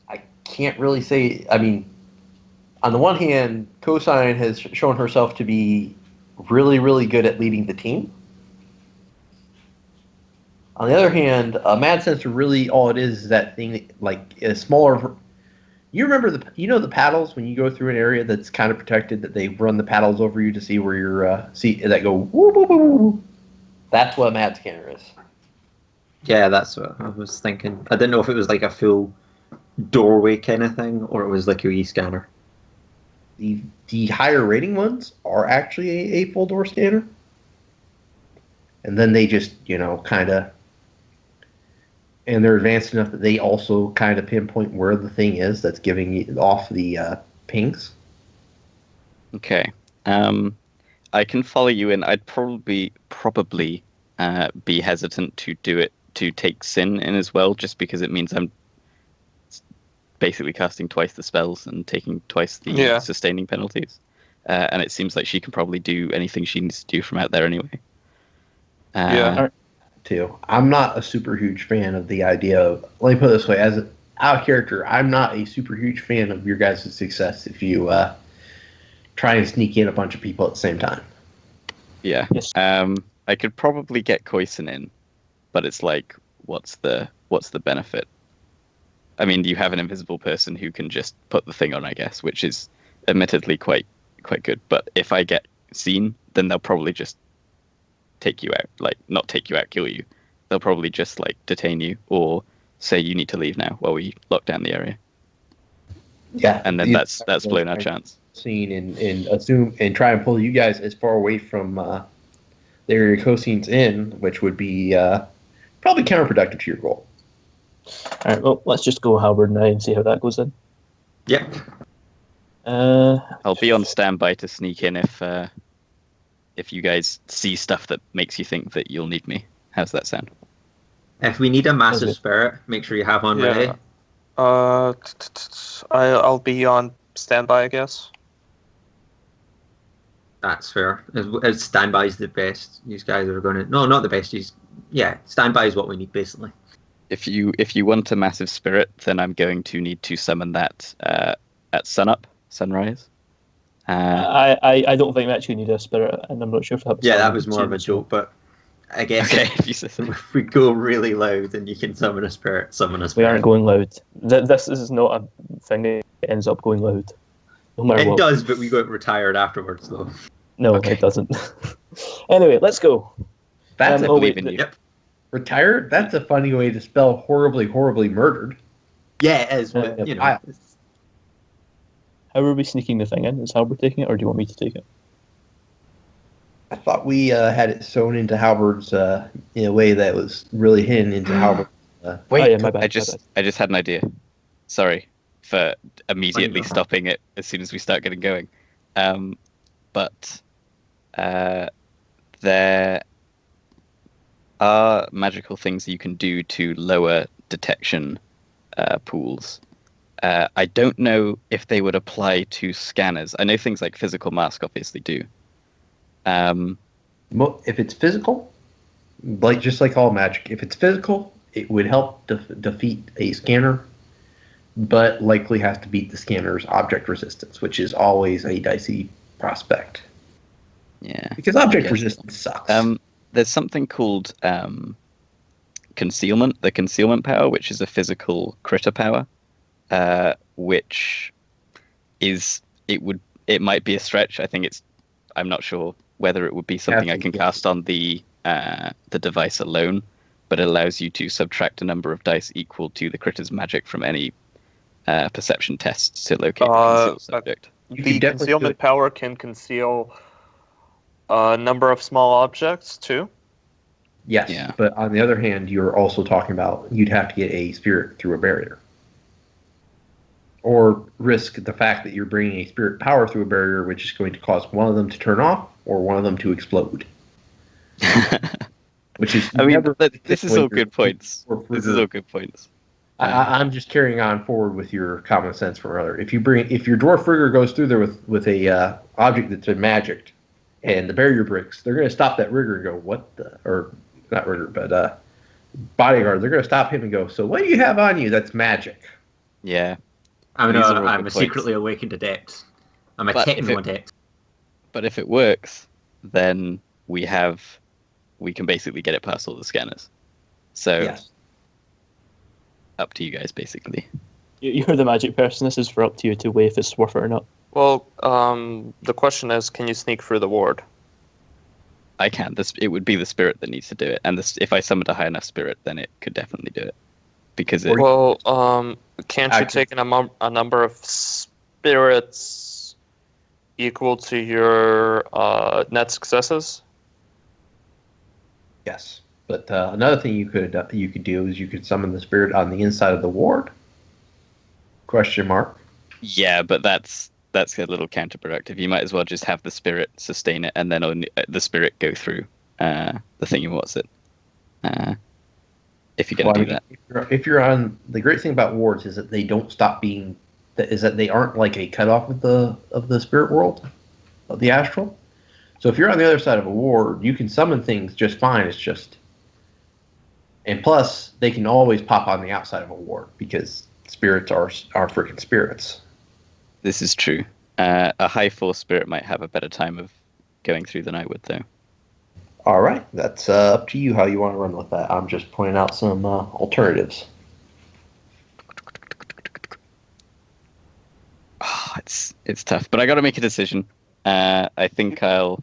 I can't really say. I mean, on the one hand, Cosine has shown herself to be really, really good at leading the team. On the other hand, Mad Sensor really all it is that thing that, like a smaller. You remember the paddles when you go through an area that's kind of protected that they run the paddles over you to see where you're see that go woo woo woo woo. That's what a Mad Scanner is. Yeah, that's what I was thinking. I didn't know if it was like a full doorway kind of thing or it was like a e-scanner. The higher rating ones are actually a full door scanner, and then they just kind of. And they're advanced enough that they also kind of pinpoint where the thing is that's giving off the pings. Okay. I can follow you in. I'd probably be hesitant to do it, to take Sin in as well, just because it means I'm basically casting twice the spells and taking twice the sustaining penalties. And it seems like she can probably do anything she needs to do from out there anyway. Too. I'm not a super huge fan of the idea of. Let me put it this way: as an out of character, I'm not a super huge fan of your guys' success if you try and sneak in a bunch of people at the same time. Yeah. Yes. I could probably get Koisin in, but it's like, what's the benefit? I mean, you have an invisible person who can just put the thing on, I guess, which is admittedly quite good. But if I get seen, then they'll probably just take you out, like not take you out, kill you. They'll probably just like detain you or say you need to leave now while we lock down the area. Yeah, and then that's blown our chance. Scene and assume and try and pull you guys as far away from the area Cosine's in, which would be probably counterproductive to your goal. All right, well, let's just go Halberd now and see how that goes then. Yep. I'll be on standby to sneak in if you guys see stuff that makes you think that you'll need me. How's that sound? If we need a massive spirit, make sure you have one ready. I'll be on standby, I guess. That's fair. Standby is the best. These guys are going to... No, not the best. Standby is what we need, basically. If you want a massive spirit, then I'm going to need to summon that at sunrise. I don't think we actually need a spirit, and I'm not sure if that was... Yeah, that was more of a joke, but I guess if we go really loud and you can summon a spirit. We aren't going loud. This is not a thing that ends up going loud. No matter what. It does, but we got retired afterwards, though. No, It doesn't. Anyway, let's go. That's I believe in you. Yep. Retired? That's a funny way to spell horribly, horribly murdered. Yeah, it is, but, How are we sneaking the thing in? Is Halberd taking it, or do you want me to take it? I thought we had it sewn into Halberd's in a way that was really hidden into Halberd. Wait, my bad. I just had an idea. Sorry for immediately stopping it as soon as we start getting going. But there are magical things you can do to lower detection pools. I don't know if they would apply to scanners. I know things like physical mask obviously do. If it's physical, just like all magic, if it's physical, it would help defeat a scanner, but likely has to beat the scanner's object resistance, which is always a dicey prospect. Yeah, because object resistance sucks. There's something called concealment, the concealment power, which is a physical critter power. Which is it might be a stretch. I'm not sure whether it would be something I can cast on the device alone, but it allows you to subtract a number of dice equal to the critter's magic from any perception tests to locate the concealed subject. The concealment power can conceal a number of small objects too. Yes, yeah. But on the other hand, you're also talking about you'd have to get a spirit through a barrier. Or risk the fact that you're bringing a spirit power through a barrier, which is going to cause one of them to turn off or one of them to explode. Which is this is all good points. This is all good points. I'm just carrying on forward with your common sense from earlier. If your dwarf rigger goes through there with a object that's been magicked and the barrier breaks, they're going to stop that rigger and go, what the, or not rigger, but bodyguard, they're going to stop him and go, so what do you have on you that's magic? Yeah. I'm These are all a good secretly awakened adept. I'm a But techno adept. But if it works, then we can basically get it past all the scanners. So Yes. up to you guys, basically. You're the magic person. This is for up to you to weigh if it's worth it or not. Well, the question is, can you sneak through the ward? I can. It would be the spirit that needs to do it, and if I summoned a high enough spirit, then it could definitely do it. Because it, Well, can't you take a number of spirits equal to your net successes? Yes. But another thing you could do is you could summon the spirit on the inside of the ward? Question mark. yeah, but that's a little counterproductive. You might as well just have the spirit sustain it, and then only the spirit go through the thingy. What's it? If you're going to do that. If you're on, the great thing about wards is that they don't stop being, is that they aren't like a cutoff of the spirit world, of the astral. So if you're on the other side of a ward, you can summon things just fine. It's just, and plus they can always pop on the outside of a ward because spirits are freaking spirits. This is true. A high force spirit might have a better time of going through than I would, though. All right, that's up to you how you want to run with that. I'm just pointing out some alternatives. Oh, it's tough, but I got to make a decision. I think I'll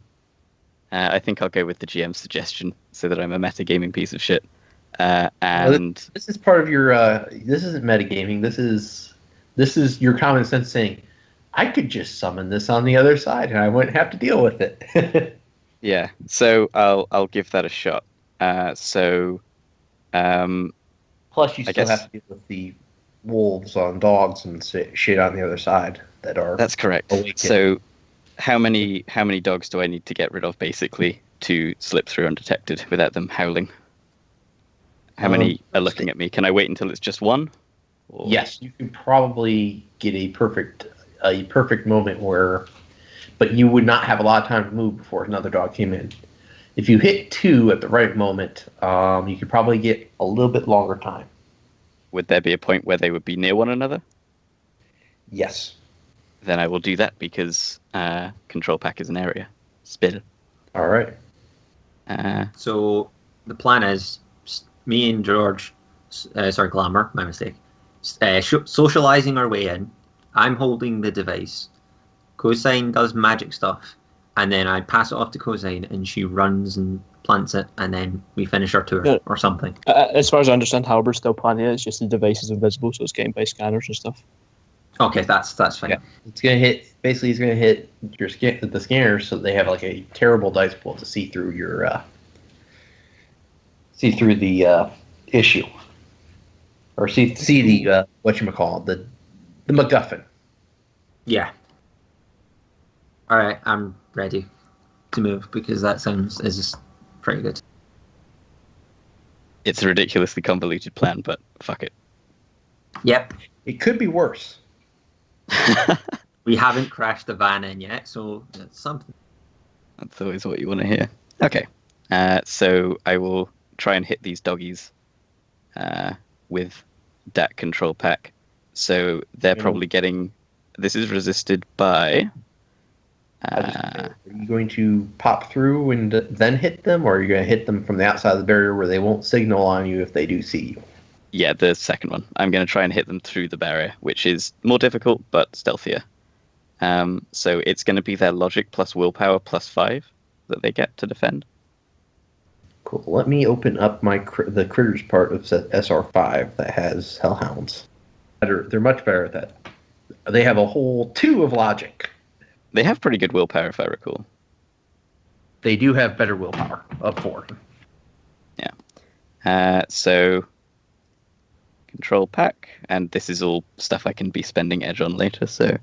go with the GM's suggestion, so that I'm a metagaming piece of shit. And this is part of your. This isn't metagaming. This is your common sense saying, I could just summon this on the other side, and I wouldn't have to deal with it. yeah, so I'll give that a shot. Plus, you still have to deal with the wolves on dogs and shit on the other side that are. That's correct. Awakened. So, how many dogs do I need to get rid of, basically, to slip through undetected without them howling? How many are looking at me? Can I wait until it's just one? Or... Yes, you can probably get a perfect moment where, but you would not have a lot of time to move before another dog came in. If you hit 2 at the right moment, you could probably get a little bit longer time. Would there be a point where they would be near one another? Yes. Then I will do that because control pack is an area. Spill. All right. So the plan is me and George, Glamour, my mistake, socializing our way in. I'm holding the device. Cosine does magic stuff, and then I pass it off to Cosine, and she runs and plants it, and then we finish our tour or something. As far as I understand, Halbert's still planning it. It's just the device is invisible, so it's getting by scanners and stuff. Okay, that's fine. Yeah. It's gonna hit. Basically, it's gonna hit the scanners, so they have like a terrible dice pool to see through your the issue, or see the whatchamacallit, the MacGuffin. Yeah. All right, I'm ready to move because that is just pretty good. It's a ridiculously convoluted plan, but fuck it. Yep. It could be worse. We haven't crashed the van in yet, so it's something. That's always what you want to hear. Okay. So I will try and hit these doggies with that control pack. So they're probably getting... This is resisted by... Are you going to pop through and then hit them, or are you going to hit them from the outside of the barrier where they won't signal on you if they do see you? Yeah, the second one. I'm going to try and hit them through the barrier, which is more difficult, but stealthier. So it's going to be their logic plus willpower plus 5 that they get to defend. Cool. Let me open up the critters part of SR5 that has hellhounds. They're much better at that. They have a whole 2 of logic. They have pretty good willpower, if I recall. They do have better willpower, of 4. Yeah. So, control pack, and this is all stuff I can be spending edge on later, so...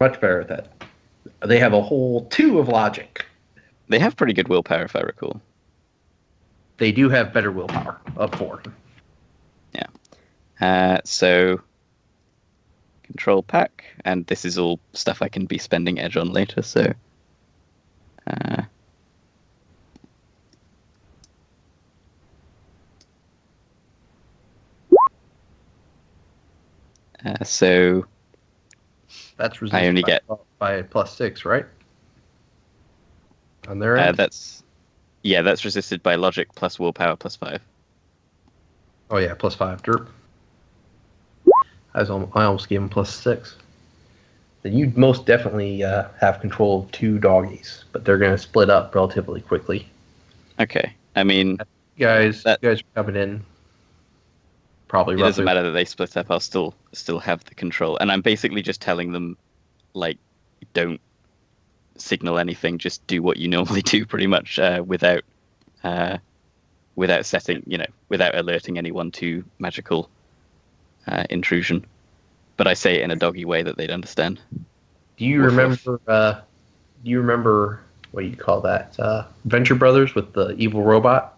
Much better at that. They have a whole 2 of logic. They have pretty good willpower, if I recall. They do have better willpower, of 4. Yeah. So, control pack, and this is all stuff I can be spending edge on later, so... So That's I only resisted get by +6, right? On their end? that's resisted by logic plus willpower plus 5. Oh yeah, +5. Derp. I almost gave him +6. Then you'd most definitely have control of 2 doggies, but they're going to split up relatively quickly. Okay, I mean, You guys are coming in. Probably. It doesn't matter that they split up. I'll still have the control, and I'm basically just telling them, like, don't signal anything. Just do what you normally do, pretty much, without setting, without alerting anyone to magical intrusion. But I say it in a doggy way that they'd understand. Do you remember? Do you remember what you call that? Venture Brothers with the evil robot.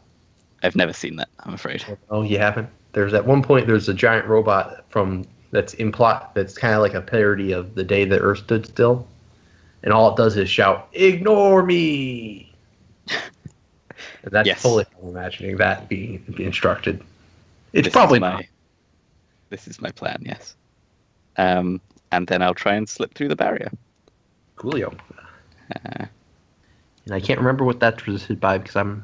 I've never seen that, I'm afraid. Oh, you haven't? There's at one point there's a giant robot that's in plot that's kind of like a parody of The Day the Earth Stood Still, and all it does is shout, "Ignore me!" And that's fully how I'm imagining that being instructed. It's probably not. This is my plan, yes. And then I'll try and slip through the barrier. Coolio. And I can't remember what that's resisted by because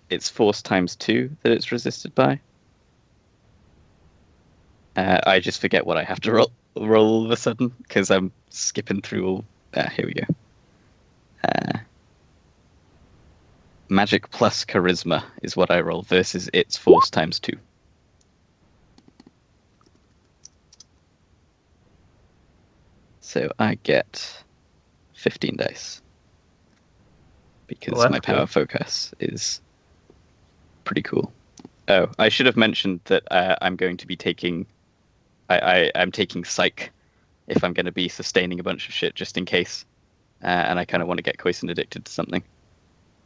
it's force times 2 that it's resisted by. I just forget what I have to roll all of a sudden because I'm skipping through all. Here we go. Magic plus charisma is what I roll versus its force times 2. So I get 15 dice because my power focus is pretty cool. Oh, I should have mentioned that I'm going to be taking. I'm taking psych if I'm going to be sustaining a bunch of shit just in case, and I kind of want to get Koisin addicted to something.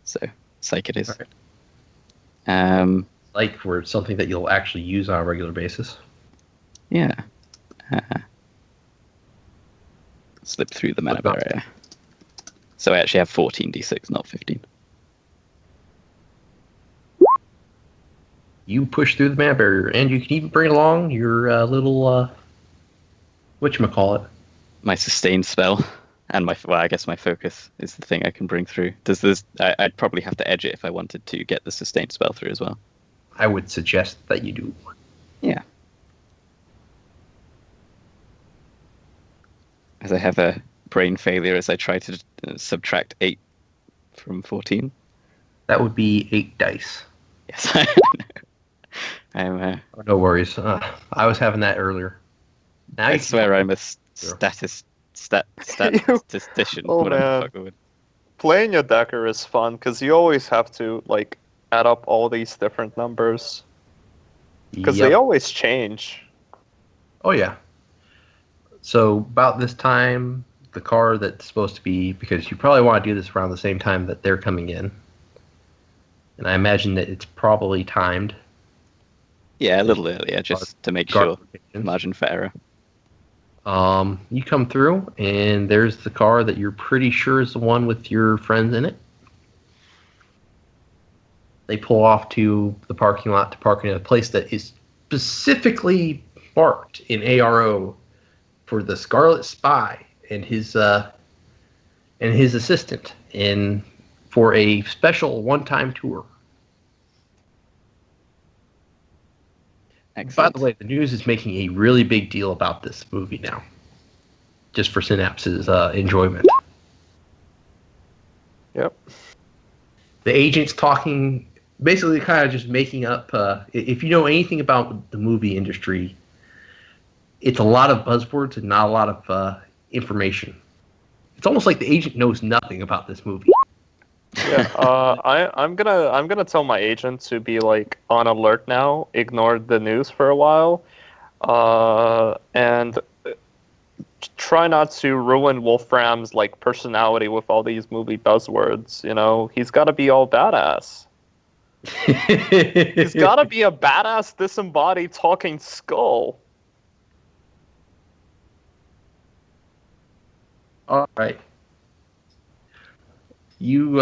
So psych it is. Right. Psych for something that you'll actually use on a regular basis. Yeah. Slip through the mana barrier. So I actually have 14d6, not 15. You push through the mana barrier, and you can even bring along your little, whatchamacallit? My sustain spell, and I guess my focus is the thing I can bring through. I'd probably have to edge it if I wanted to get the sustain spell through as well. I would suggest that you do. Yeah. As I have a brain failure as I try to subtract 8 from 14. That would be 8 dice. Yes. No worries. I was having that earlier. Now I swear I'm a statistician. Oh man, playing your decker is fun because you always have to add up all these different numbers because they always change. Oh yeah. So about this time, the car that's supposed to be, because you probably want to do this around the same time that they're coming in, and I imagine that it's probably timed. Yeah, a little earlier, just to make sure. Margin for error. You come through, and there's the car that you're pretty sure is the one with your friends in it. They pull off to the parking lot to park in a place that is specifically marked in ARO for the Scarlet Spy and his assistant, and for a special one-time tour. Excellent. By the way, the news is making a really big deal about this movie now, just for Synapse's enjoyment. Yep. The agent's talking, basically kind of just making up, if you know anything about the movie industry, it's a lot of buzzwords and not a lot of information. It's almost like the agent knows nothing about this movie. Yeah, I'm gonna tell my agent to be on alert now, ignore the news for a while, and try not to ruin Wolfram's personality with all these movie buzzwords. He's got to be all badass. He's got to be a badass disembodied talking skull. All right. You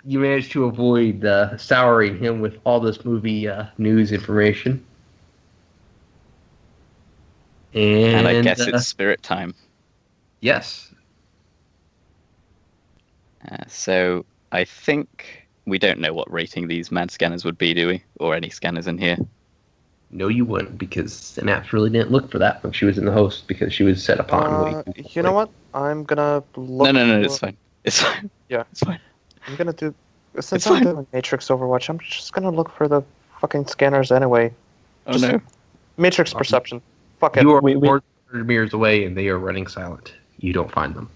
you managed to avoid souring him with all this movie news information. And I guess it's spirit time. Yes. So I think we don't know what rating these mad scanners would be, do we? Or any scanners in here? No, you wouldn't, because Synapse really didn't look for that when she was in the host, because she was set upon you know what? I'm gonna look. No, it's fine. It's fine. Yeah, it's fine. I'm gonna do. Since I'm doing Matrix Overwatch, I'm just gonna look for the fucking scanners anyway. Oh no. Matrix perception. Fuck it. You are more than 100 meters away, and they are running silent. You don't find them.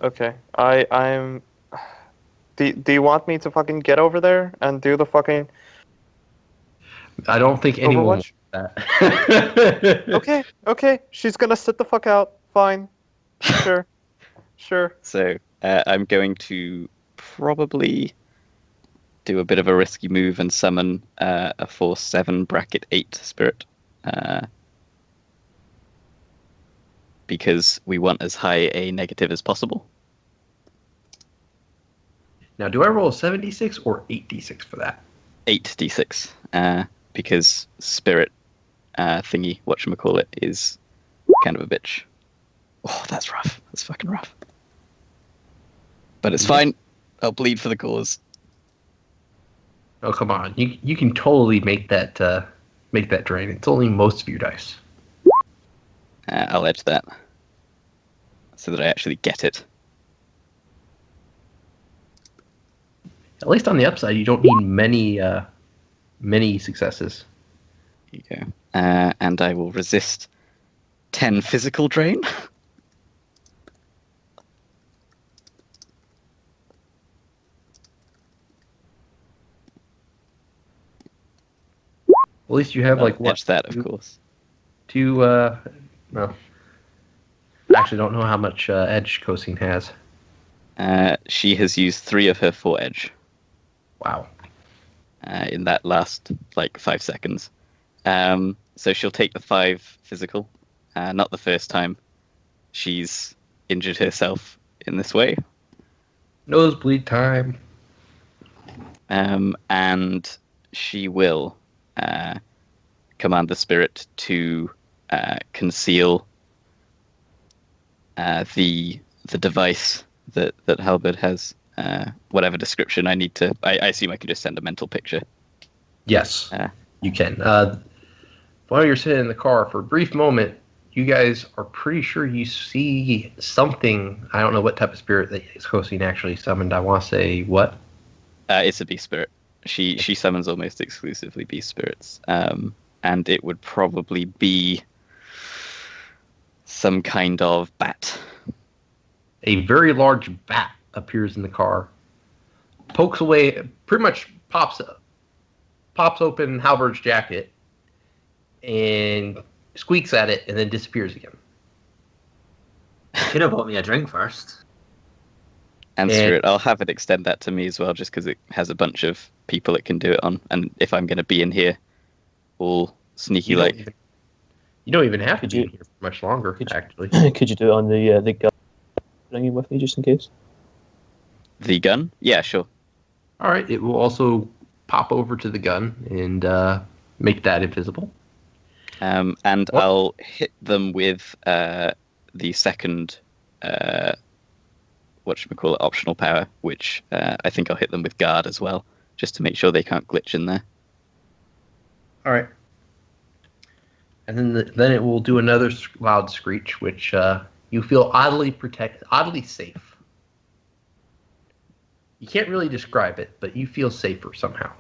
Okay. I'm. Do you want me to fucking get over there and do the fucking? I don't think anyone wants that. Okay. She's gonna sit the fuck out. Fine. Sure. So I'm going to probably do a bit of a risky move and summon a Force 7 bracket 8 spirit. Because we want as high a negative as possible. Now, do I roll a 7d6 or 8d6 for that? 8d6. Because spirit thingy, whatchamacallit, is kind of a bitch. Oh, that's rough. That's fucking rough. But it's fine. I'll bleed for the cause. Oh, come on. You can totally make that drain. It's only most of your dice. I'll edge that so that I actually get it. At least on the upside, you don't need many successes. There you go. And I will resist 10 physical drain. At least you have Edge that, of course. No. I actually don't know how much edge Kosine has. She has used 3 of her 4 edge. Wow. In that last 5 seconds. So she'll take the 5 physical. Not the first time she's injured herself in this way. Nosebleed time. And she will command the spirit to conceal the device that Halberd has. Whatever description I need to. I assume I can just send a mental picture. Yes, you can. While you're sitting in the car, for a brief moment, you guys are pretty sure you see something. I don't know what type of spirit that Kosine actually summoned. I want to say what? It's a beast spirit. She summons almost exclusively beast spirits. And it would probably be some kind of bat. A very large bat appears in the car, pokes away, pretty much pops open Halberd's jacket, and squeaks at it, and then disappears again. Should have bought me a drink first. And screw it, I'll have it extend that to me as well, just because it has a bunch of people it can do it on. And if I'm going to be in here, all sneaky you don't even have to be in here for much longer. Actually, could you do it on the gun? Bringing with me just in case. The gun? Yeah, sure. All right, it will also pop over to the gun and make that invisible. And I'll hit them with the second optional power, which I think I'll hit them with guard as well, just to make sure they can't glitch in there. All right. And then it will do another loud screech, which you feel oddly safe. You can't really describe it, but you feel safer somehow.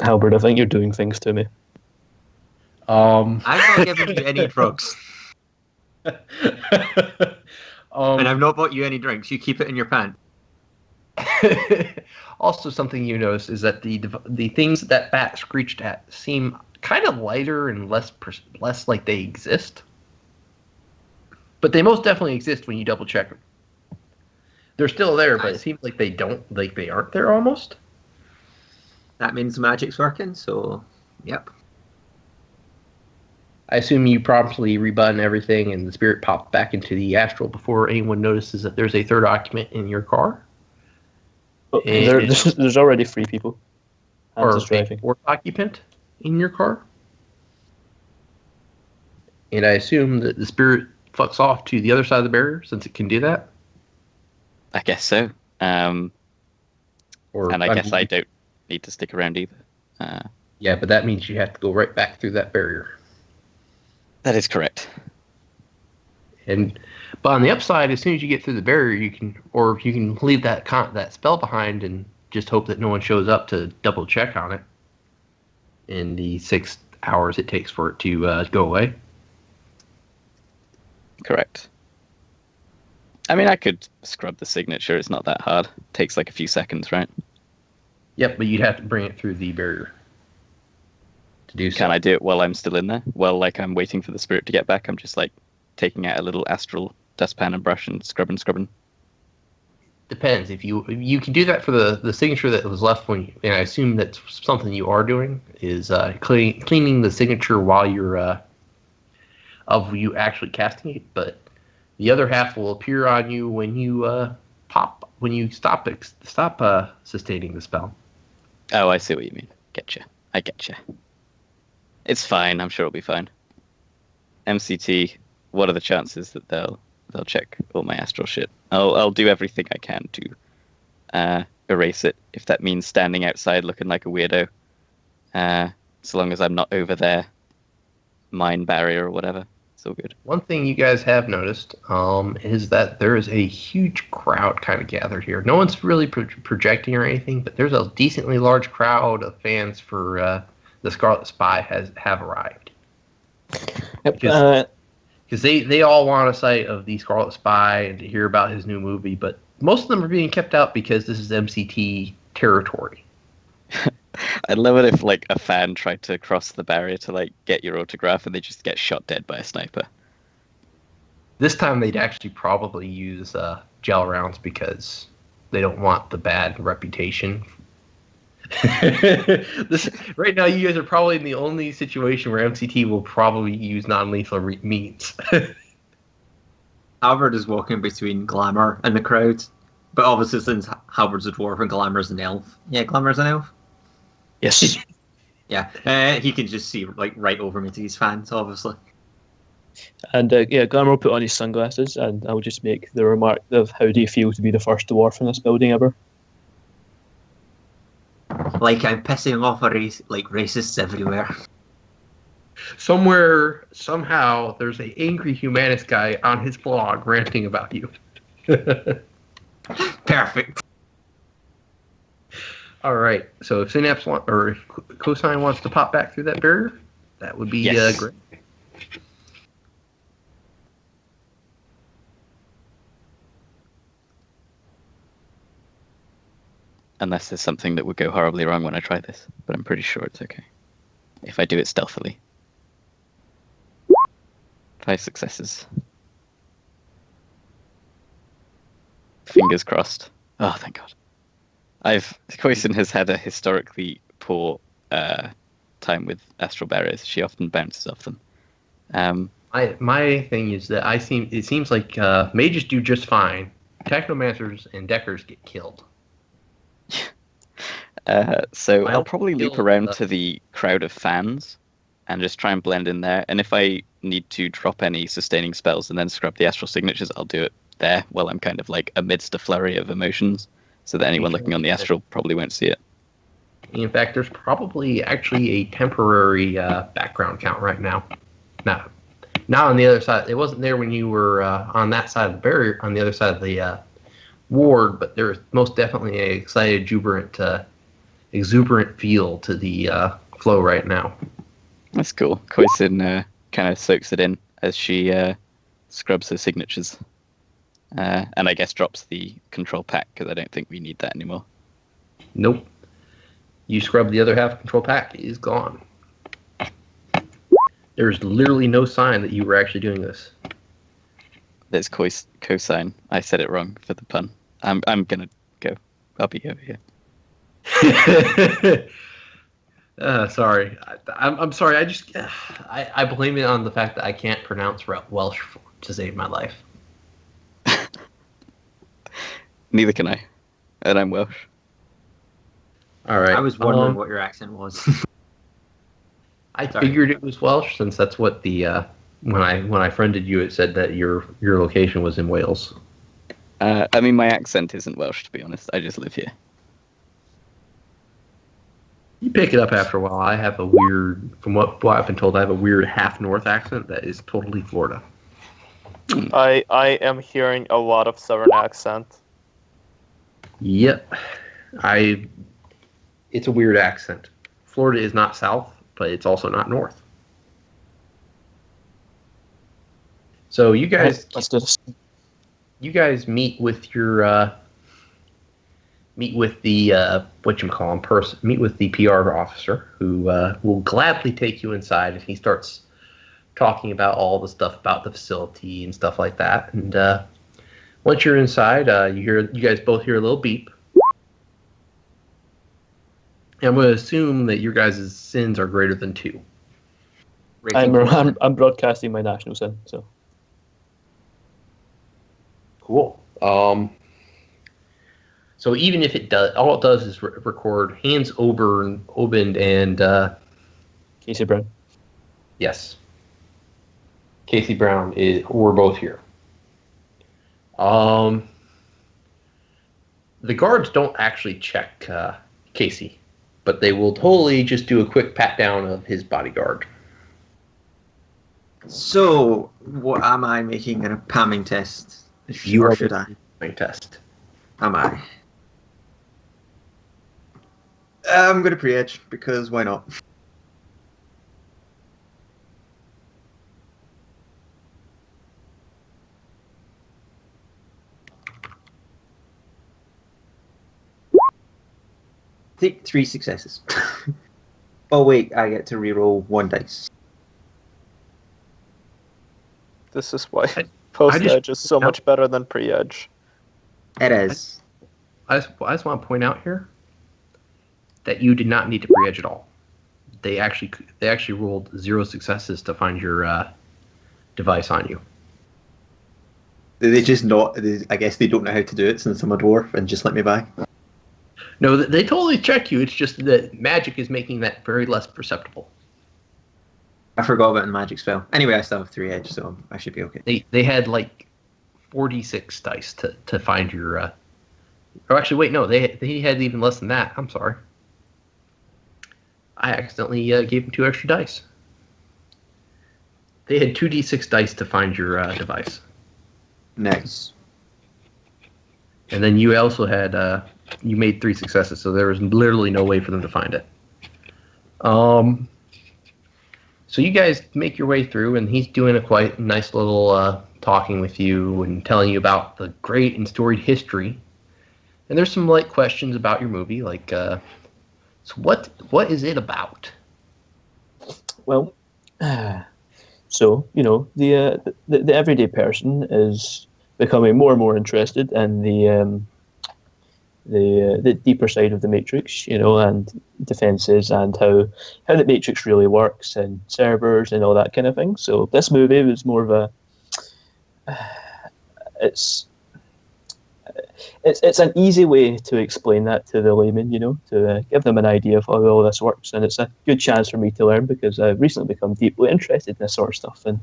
Halberd, I think you're doing things to me. I'm not giving you any drugs. And I've not bought you any drinks. You keep it in your pants. Also, something you notice is that the things that bat screeched at seem kind of lighter and less like they exist. But they most definitely exist when you double check them. They're still there, but it seems like they aren't there almost. That means magic's working, so yep. I assume you promptly rebutton everything and the spirit pops back into the astral before anyone notices that there's a third occupant in your car. But And, there's already 3 people. I'm or just a driving. fourth occupant in your car. And I assume that the spirit fucks off to the other side of the barrier since it can do that. I guess so. And I guess mean, I don't need to stick around either. Yeah, but that means you have to go right back through that barrier. That is correct. But on the upside, as soon as you get through the barrier, you can leave that spell behind and just hope that no one shows up to double check on it in the 6 hours it takes for it to go away. Correct. I mean, I could scrub the signature. It's not that hard. It takes like a few seconds, right? Yep, but you'd have to bring it through the barrier to do so. Can I do it while I'm still in there? Well, like I'm waiting for the spirit to get back. I'm just like taking out a little astral dustpan and brush and scrubbing. Depends. If you can do that for the signature that was left when, and I assume that's something you are doing, is cleaning the signature while you're of you actually casting it. But the other half will appear on you when you stop sustaining the spell. Oh, I see what you mean. Getcha. I getcha. It's fine. I'm sure it'll be fine. MCT. What are the chances that they'll check all my astral shit? I'll do everything I can to erase it, if that means standing outside looking like a weirdo. So long as I'm not over their mine barrier or whatever, it's all good. One thing you guys have noticed is that there is a huge crowd kind of gathered here. No one's really projecting or anything, but there's a decently large crowd of fans for the Scarlet Spy have arrived. Yep. Because they all want a sight of the Scarlet Spy and to hear about his new movie, but most of them are being kept out because this is MCT territory. I'd love it if like a fan tried to cross the barrier to like get your autograph and they just get shot dead by a sniper. This time they'd actually probably use gel rounds because they don't want the bad reputation. Right now, you guys are probably in the only situation where MCT will probably use non-lethal means. Halberd is walking between Glamour and the crowd, but obviously since Halberd's a dwarf and Glamour's an elf. Yeah, Glamour's an elf? Yes. Yeah, he can just see like right over me to his fans, obviously. And Glamour will put on his sunglasses, and I'll just make the remark of how do you feel to be the first dwarf in this building ever? Like I'm pissing off racists everywhere. Somewhere, somehow, there's an angry humanist guy on his blog ranting about you. Perfect. All right. So if Synapse or Cosine wants to pop back through that barrier, that would be great. Unless there's something that would go horribly wrong when I try this, but I'm pretty sure it's okay. If I do it stealthily. 5 successes. Fingers crossed. Oh, thank God. Koisin has had a historically poor time with astral barriers. She often bounces off them. My thing is that it seems like mages do just fine. Technomancers and deckers get killed. So I'll probably loop around to the crowd of fans and just try and blend in there. And if I need to drop any sustaining spells and then scrub the astral signatures, I'll do it there while I'm kind of like amidst a flurry of emotions, so that anyone looking on the astral probably won't see it. In fact, there's probably actually a temporary background count right now. Not on the other side. It wasn't there when you were on that side of the barrier, on the other side of the ward, but there's most definitely an excited, exuberant feel to the flow right now. That's cool. Koisin kind of soaks it in as she scrubs her signatures. And I guess drops the control pack, because I don't think we need that anymore. Nope. You scrub the other half of control pack, it is gone. There's literally no sign that you were actually doing this. There's cosine. I said it wrong for the pun. I'm gonna go. I'll be over here. Sorry. I'm sorry. I blame it on the fact that I can't pronounce Welsh to save my life. Neither can I, and I'm Welsh. All right. I was wondering what your accent was. I Sorry. figured it was Welsh since that's what the when I friended you, it said that your location was in Wales. I mean, my accent isn't Welsh, to be honest. I just live here. You pick it up after a while. I have a weird, from what I've been told, I have a weird half North accent that is totally Florida. I am hearing a lot of Southern accent. Yep. It's a weird accent. Florida is not South, but it's also not North. So you guys, Let's do this. you guys meet with your meet with the whatchamacallit person, meet with the PR officer who will gladly take you inside, and he starts talking about all the stuff about the facility and stuff like that. And once you're inside, you guys both hear a little beep. And I'm going to assume that your guys' sins are greater than 2. I'm broadcasting my national sin, so. Cool. So even if it does, all it does is record Hans Oben and Casey Brown. Yes, Casey Brown we're both here. The guards don't actually check Casey, but they will totally just do a quick pat down of his bodyguard. So, what am I making a pamming test? You Or are should I? making a test. Am I? I'm going to pre-edge, because why not? Take 3 successes. Oh wait, I get to reroll 1 dice. This is why post-edge is so no. much better than pre-edge. It is. I just want to point out here that you did not need to pre-edge at all. They actually rolled 0 successes to find your device on you. They just not. I guess they don't know how to do it since I'm a dwarf and just let me by. No, they totally check you. It's just that magic is making that very less perceptible. I forgot about the magic spell. Anyway, I still have 3 edge, so I should be okay. They had like 46 dice to find your. Or actually, wait, no, they had even less than that. I'm sorry. I accidentally gave them 2 extra dice. They had 2d6 dice to find your device. Nice. And then you also had you made 3 successes, so there was literally no way for them to find it. So you guys make your way through, and he's doing a quite nice little talking with you and telling you about the great and storied history. And there's some light questions about your movie, like, so what is it about? Well, so the everyday person is becoming more and more interested in the deeper side of the Matrix, and defenses and how the Matrix really works and servers and all that kind of thing. So this movie was more of a it's an easy way to explain that to the layman, to give them an idea of how all this works, and it's a good chance for me to learn because I've recently become deeply interested in this sort of stuff, and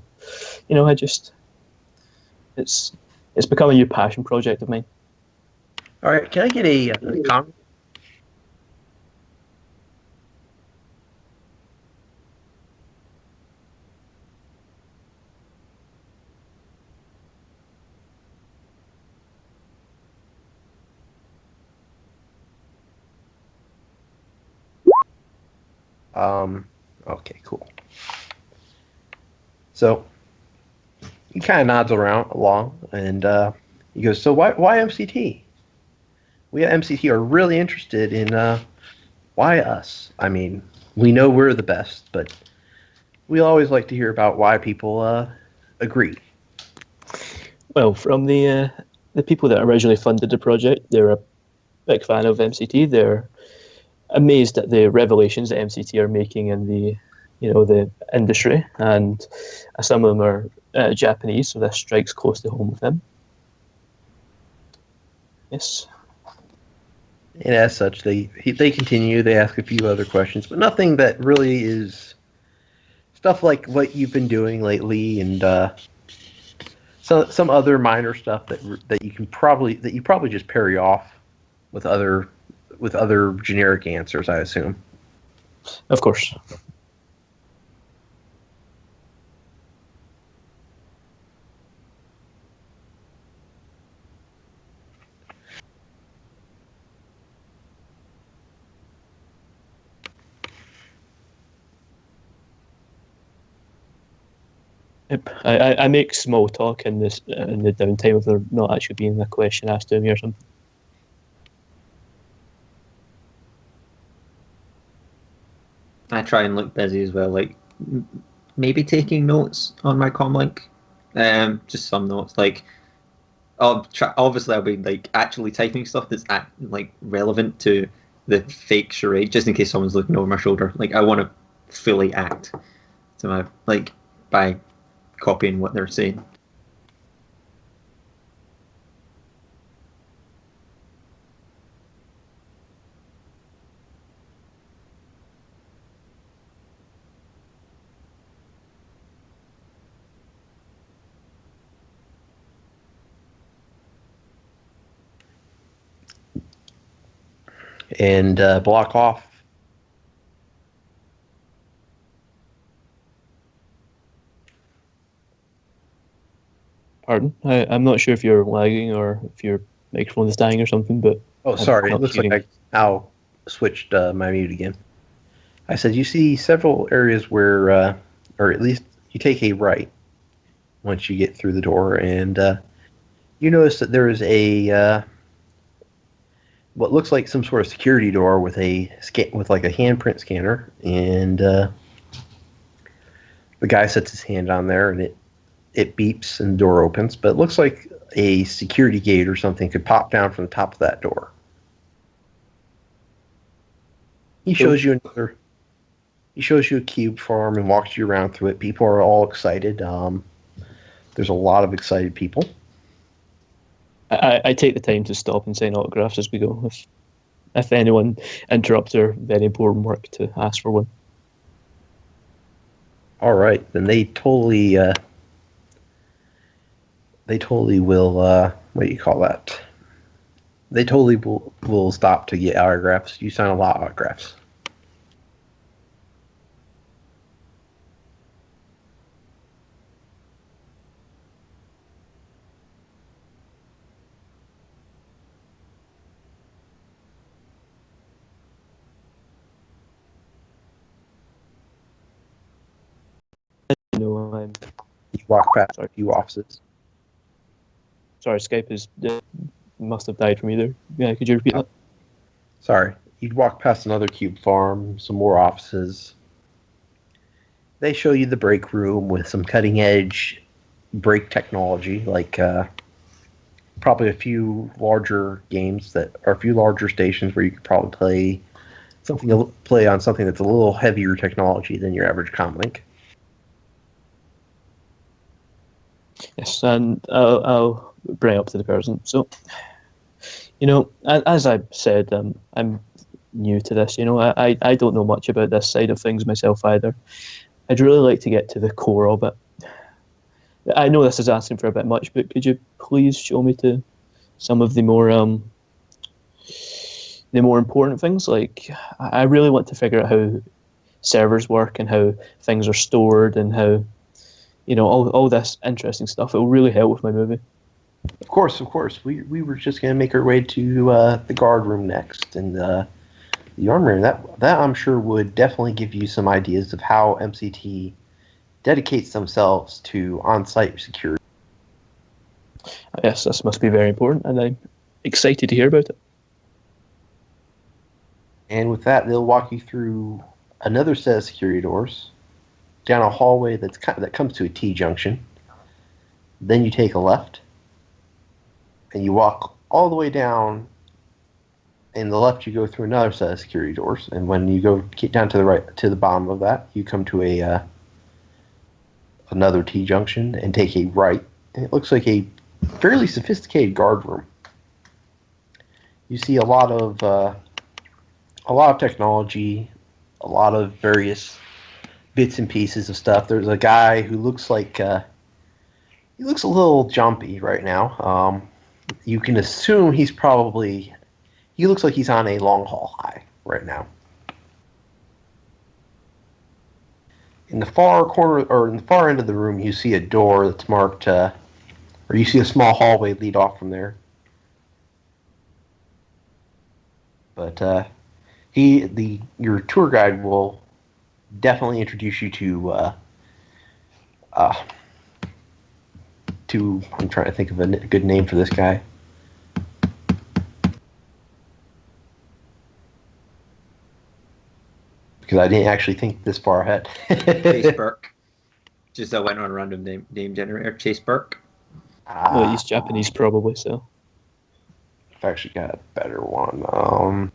it's become a new passion project of mine. All right, can I get a comment? Okay, cool. So he kind of nods along, and he goes, "So why MCT? We at MCT are really interested in why us. I mean, we know we're the best, but we always like to hear about why people agree." Well, from the people that originally funded the project, they're a big fan of MCT. They're amazed at the revelations that MCT are making in the the industry, and some of them are Japanese, so this strikes close to home with them. Yes. And as such, they continue. They ask a few other questions, but nothing that really is stuff like what you've been doing lately, and some other minor stuff that you probably just parry off with other generic answers, I assume. Of course. Yep. I make small talk in the downtime if there not actually being a question asked to me or something. I try and look busy as well, like maybe taking notes on my comlink. Just some notes. Like, obviously I'll be like actually typing stuff that's like relevant to the fake charade, just in case someone's looking over my shoulder. Like, I want to fully act to my by copying what they're saying. And block off. Pardon? I'm not sure if you're lagging or if your microphone is dying or something, but... Oh, sorry. It looks like I now switched my mute again. I said you see several areas where, or at least you take a right once you get through the door, and you notice that there is a what looks like some sort of security door with with like a handprint scanner, and the guy sets his hand on there, and it beeps and the door opens, but it looks like a security gate or something could pop down from the top of that door. He shows you a cube farm and walks you around through it. People are all excited. There's a lot of excited people. I take the time to stop and sign autographs as we go. If anyone interrupts their very important work, to ask for one. All right, then they totally will. What do you call that? They totally will stop to get autographs. You sign a lot of autographs. No, You walk past a few offices. Sorry, Skype must have died from either. Yeah, could you repeat that? Sorry. You'd walk past another cube farm, some more offices. They show you the break room with some cutting edge break technology, like probably a few larger games a few larger stations where you could probably play on something that's a little heavier technology than your average comlink. Yes, and I'll bring it up to the person. So, as I said, I'm new to this. I don't know much about this side of things myself either. I'd really like to get to the core of it. I know this is asking for a bit much, but could you please show me to some of the more important things? Like, I really want to figure out how servers work and how things are stored and how, all this interesting stuff. It will really help with my movie. Of course. We were just going to make our way to the guard room next, and the arm room. That I'm sure would definitely give you some ideas of how MCT dedicates themselves to on-site security. Yes, this must be very important, and I'm excited to hear about it. And with that, they'll walk you through another set of security doors, down a hallway that comes to a T-junction. Then you take a left, and you walk all the way down In the left, you go through another set of security doors, and when you go down to the right, to the bottom of that, you come to another T junction and take a right. And it looks like a fairly sophisticated guard room. You see a lot of technology, a lot of various bits and pieces of stuff. There's a guy who looks like he looks a little jumpy right now. You can assume he looks like he's on a long haul high right now. In the far corner, or in the far end of the room, you see a door that's marked, or you see a small hallway lead off from there. But your tour guide will definitely introduce you to I'm trying to think of a good name for this guy. Because I didn't actually think this far ahead. Chase Burke. Just I went on a random name generator. Chase Burke. Well, he's Japanese probably, so. I've actually got a better one.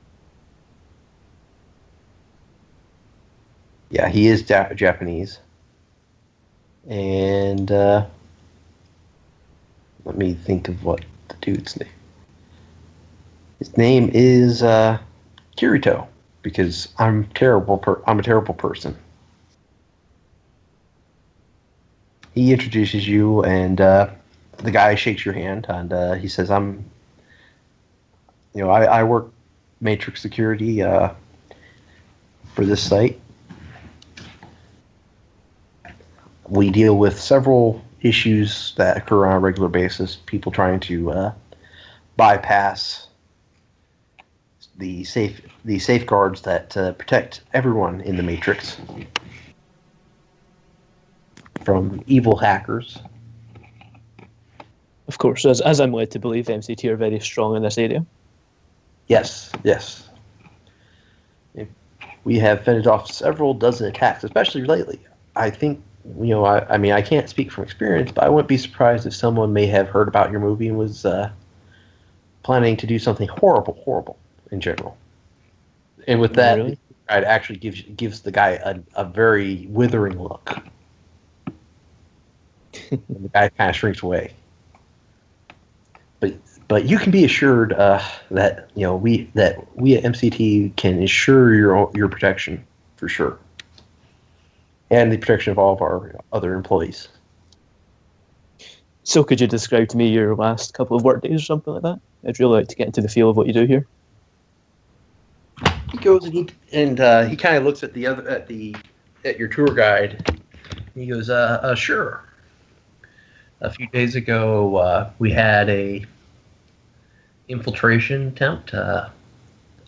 Yeah, he is Japanese. And let me think of what the dude's name. His name is Kirito, because I'm terrible. I'm a terrible person. He introduces you, and the guy shakes your hand, and he says, I work Matrix security for this site. We deal with several issues that occur on a regular basis. People trying to bypass the safeguards that protect everyone in the Matrix from evil hackers. Of course, as I'm led to believe, MCT are very strong in this area. Yes. We have fended off several dozen attacks, especially lately. I think, I mean, I can't speak from experience, but I wouldn't be surprised if someone may have heard about your movie and was planning to do something horrible in general. And with that, Really? it actually gives the guy a very withering look. And the guy kind of shrinks away. But you can be assured that we at MCT can ensure your protection for sure, and the protection of all of our other employees. So could you describe to me your last couple of work days or something like that? I'd really like to get into the feel of what you do here. He goes and he kind of looks at your tour guide. He goes, sure. A few days ago, we had a infiltration attempt. A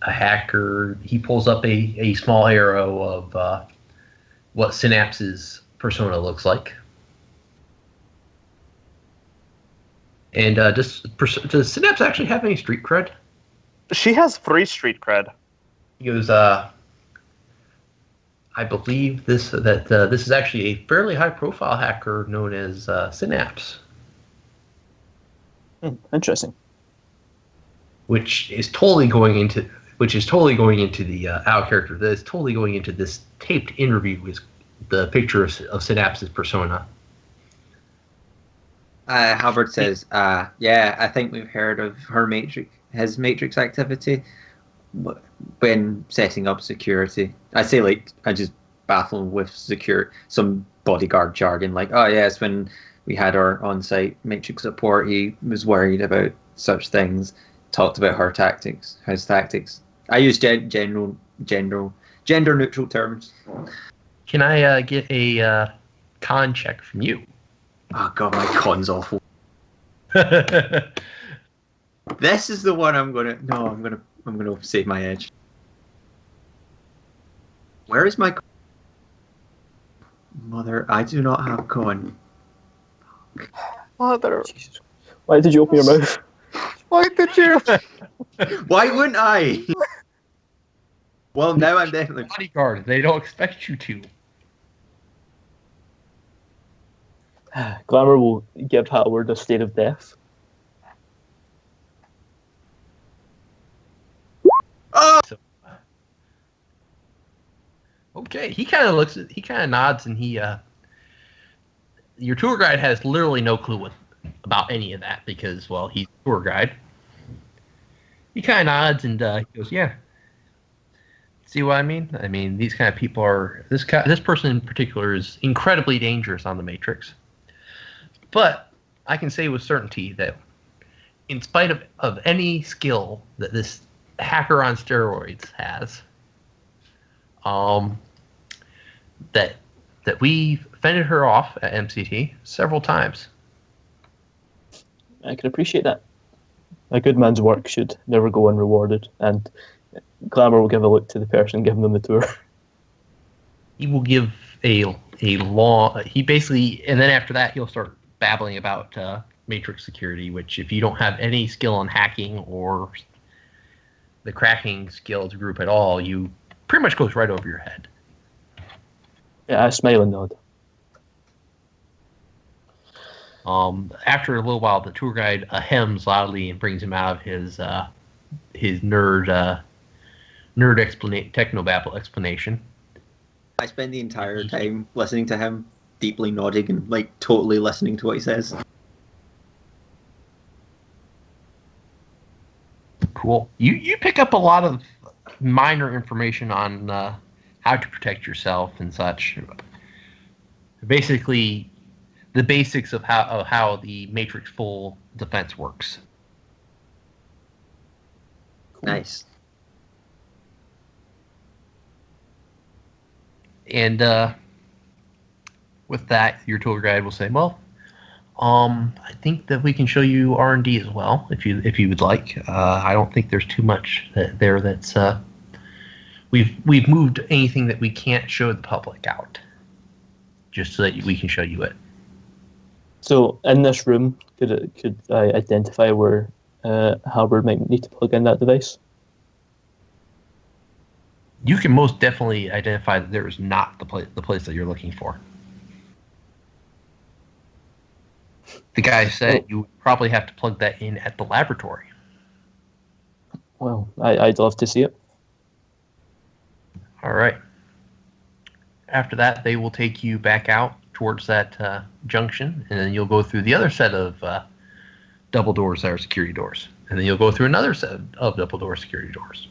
hacker, he pulls up a small arrow of what Synapse's persona looks like. And does Synapse actually have any street cred? She has 3 street cred. He goes, I believe this is actually a fairly high-profile hacker known as Synapse. Interesting. Which is totally going into the Al character. That is totally going into this taped interview with the picture of Synapse's persona. Halberd says, yeah, I think we've heard of his Matrix activity when setting up security. I just baffle him with some bodyguard jargon, like, oh yes, when we had our on-site Matrix support, he was worried about such things, talked about his tactics. I use gender neutral terms. Can I get a con check from you? Oh god, my con's awful. This is the one I'm gonna save my edge. Where is my mother? I do not have con. Mother. Jesus. Why did you open your mouth? Why did you? Why wouldn't I? Well, now I'm definitely Bodyguard. They don't expect you to. Glamour will give Howard a state of death. Okay, he kind of nods, and your tour guide has literally no clue about any of that because, well, he's a tour guide. He kind of nods and he goes, "Yeah, see what I mean? I mean, these kind of people are this person in particular is incredibly dangerous on the Matrix. But I can say with certainty that, in spite of any skill that this hacker on steroids has, that we've fended her off at MCT several times." I can appreciate that. A good man's work should never go unrewarded, and Glamour will give a look to the person giving them the tour. He will give a long. He basically, and then after that, he'll start babbling about Matrix security, which, if you don't have any skill on hacking or the cracking skills group at all, you pretty much goes right over your head. Yeah, I smile and nod. After a little while, the tour guide hems loudly and brings him out of his nerd technobabble explanation. I spend the entire time listening to him, deeply nodding and like totally listening to what he says. Cool. You pick up a lot of minor information on how to protect yourself and such. Basically, the basics of how the Matrix full defense works. Nice. And with that, your tour guide will say, "Well, I think that we can show you R&D as well, if you would like. I don't think there's too much there that's we've moved anything that we can't show the public out, just so that we can show you it." So, in this room, could I identify where Halberd might need to plug in that device? You can most definitely identify that there is not the place that you're looking for. The guy said you would probably have to plug that in at the laboratory. Well, I'd love to see it. All right. After that, they will take you back out towards that junction, and then you'll go through the other set of double doors that are security doors. And then you'll go through another set of double door security doors.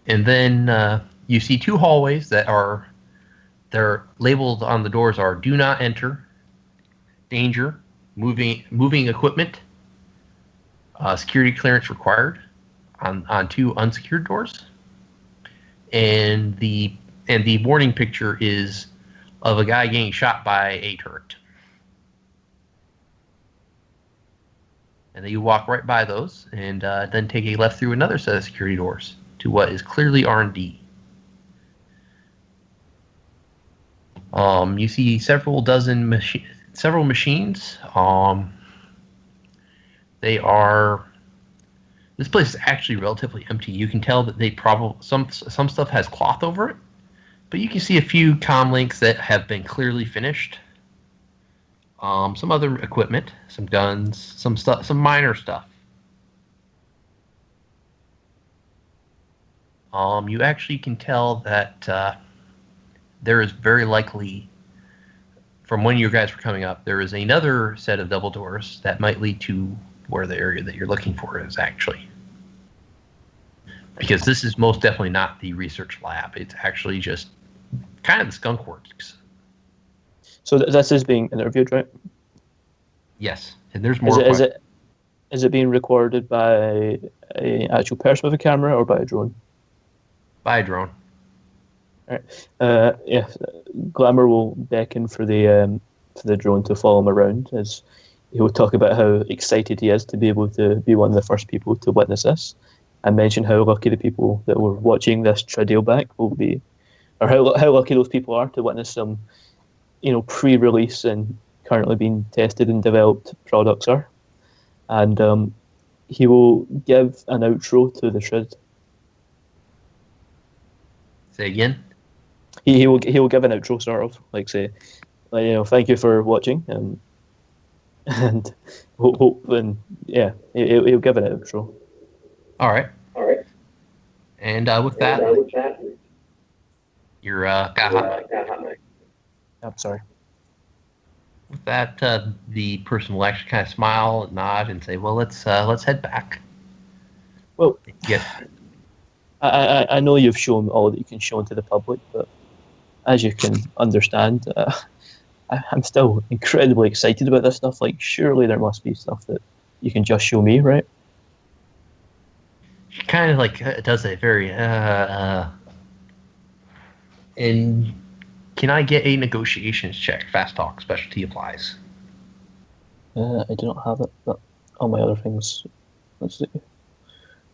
And then you see two hallways that they're labeled on the doors are "Do not enter," "Danger," moving equipment, security clearance required on two unsecured doors. And the warning picture is of a guy getting shot by a turret. And then you walk right by those, and then take a left through another set of security doors to what is clearly R&D. You see several machines. This place is actually relatively empty. You can tell that they probably some stuff has cloth over it, but you can see a few comm links that have been clearly finished. Some other equipment, some guns, some minor stuff. You actually can tell that there is very likely, from when you guys were coming up, there is another set of double doors that might lead to where the area that you're looking for is actually. Because this is most definitely not the research lab. It's actually just kind of the skunk works. So this is being interviewed, right? Yes, and there's more. Is it being recorded by an actual person with a camera or by a drone? By a drone. All right. Yeah, Glamour will beckon for the drone to follow him around, as he will talk about how excited he is to be able to be one of the first people to witness this, and mention how lucky the people that were watching this trial back will be, or how lucky those people are to witness some, pre-release and currently being tested and developed products are. And he will give an outro to the shred. Say again? He will give an outro, sort of like say, thank you for watching, and hope and yeah, he'll give an outro. All right. And with that, you're got hot mic. I'm sorry. With that, the person will actually kind of smile and nod and say, "Well, let's head back." Well, Yes. I know you've shown all that you can show to the public, but as you can understand, I'm still incredibly excited about this stuff. Like, surely there must be stuff that you can just show me, right? She kind of like does a very and can I get a negotiations check? Fast talk specialty applies. I do not have it, but all my other things. Let's see.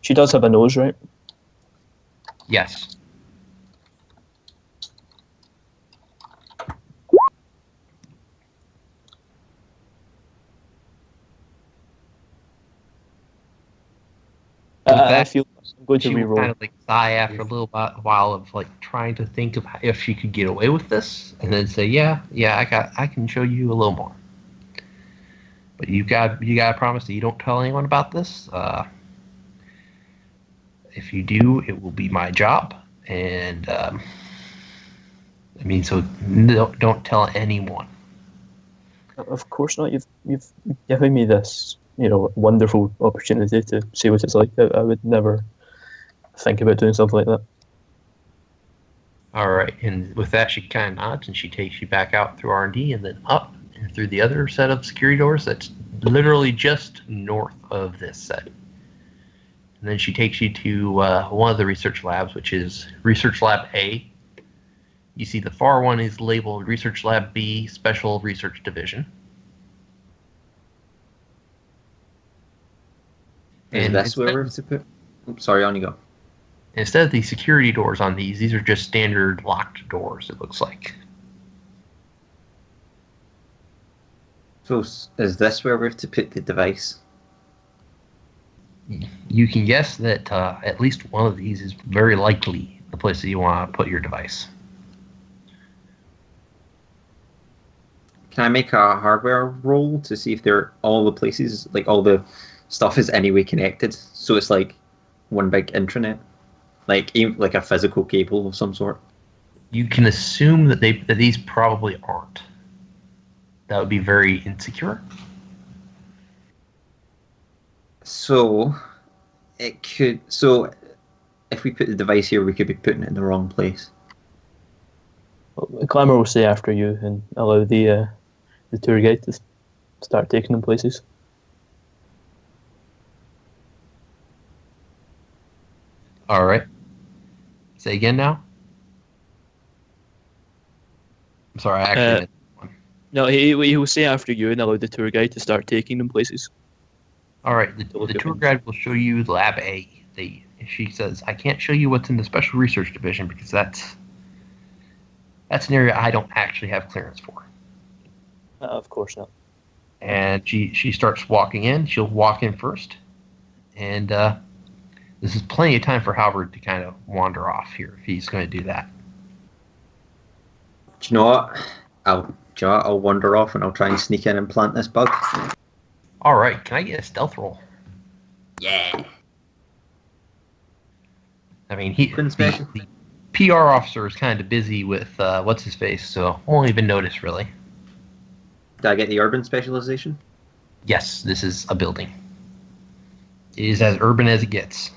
She does have a nose, right? Yes. I feel I'm going to She will reroll. kind of like sigh after a little while of like trying to think of if she could get away with this, and then say, "Yeah, I can show you a little more, but you got to promise that you don't tell anyone about this. If you do, it will be my job, and I mean, so don't tell anyone." Of course not. You've given me this, wonderful opportunity to see what it's like. I would never think about doing something like that. All right, and with that, she kind of nods and she takes you back out through R&D and then up and through the other set of security doors that's literally just north of this set. And then she takes you to one of the research labs, which is Research Lab A. You see the far one is labeled Research Lab B, Special Research Division. Is this where we're to put? Oops, sorry, on you go. Instead of the security doors on these are just standard locked doors, it looks like. So is this where we have to put the device? You can guess that at least one of these is very likely the place that you want to put your device. Can I make a hardware roll to see if they're all the places, like all the stuff is anyway connected? So it's like one big intranet, like a physical cable of some sort. You can assume that these probably aren't. That would be very insecure. So it could. So if we put the device here, we could be putting it in the wrong place. Well, Glamour will stay after you and allow the tour guide to start taking them places. All right. Say again now. I'm sorry, I actually missed one. No, he will stay after you and allow the tour guide to start taking them places. All right, the tour guide will show you Lab A. She says, "I can't show you what's in the Special Research Division because that's an area I don't actually have clearance for." Of course not. And she starts walking in. She'll walk in first, and this is plenty of time for Halberd to kind of wander off here if he's going to do that. Do you know what? I'll wander off and I'll try and sneak in and plant this bug. All right, can I get a stealth roll? Yeah. I mean, the PR officer is kind of busy with what's his face, so won't even notice really. Did I get the urban specialization? Yes, this is a building. It is as urban as it gets.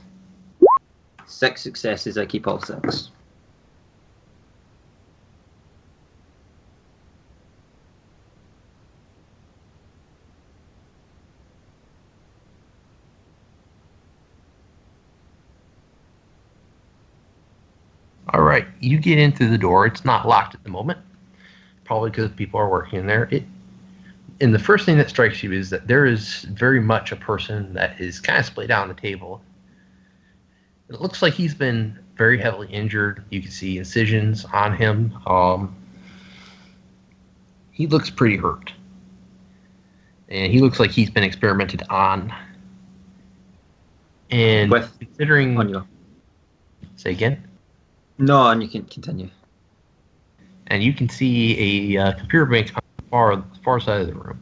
6 successes. I keep all 6. All right, you get into the door. It's not locked at the moment, probably because people are working in there. And the first thing that strikes you is that there is very much a person that is kind of splayed out on the table. It looks like he's been very heavily injured. You can see incisions on him. He looks pretty hurt. And he looks like he's been experimented on. And considering... On you. Say again? No, and you can continue. And you can see a computer bank on the far side of the room.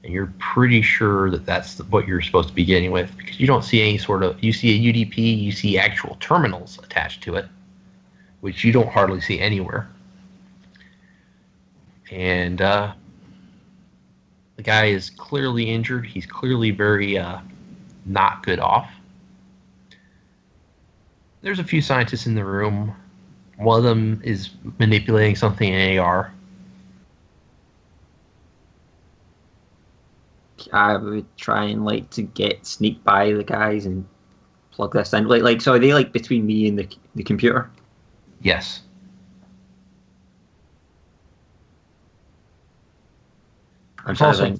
And you're pretty sure that that's what you're supposed to be getting with, because you don't see any sort of, you see a UDP, you see actual terminals attached to it, which you don't hardly see anywhere. And the guy is clearly injured. He's clearly very not good off. There's a few scientists in the room. One of them is manipulating something in AR. I would try and sneak by the guys and plug this in. So are they between me and the computer? Yes. There's also in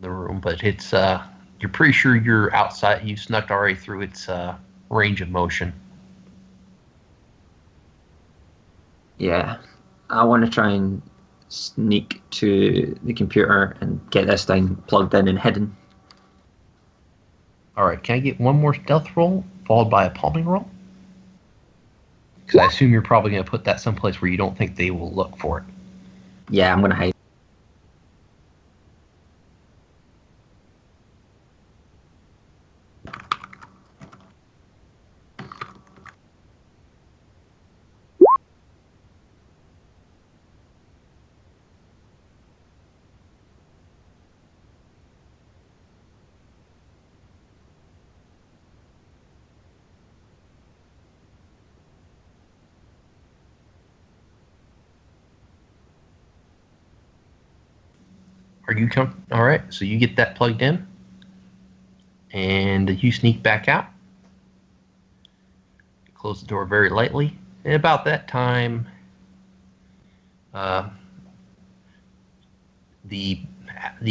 the room, but it's you're pretty sure you're outside. You snuck already through its range of motion. Yeah, I want to try and sneak to the computer and get this thing plugged in and hidden. All right, can I get one more stealth roll followed by a palming roll? Because I assume you're probably going to put that someplace where you don't think they will look for it. Yeah, I'm going to hide. Are you all right? So you get that plugged in, and you sneak back out. Close the door very lightly, and about that time, the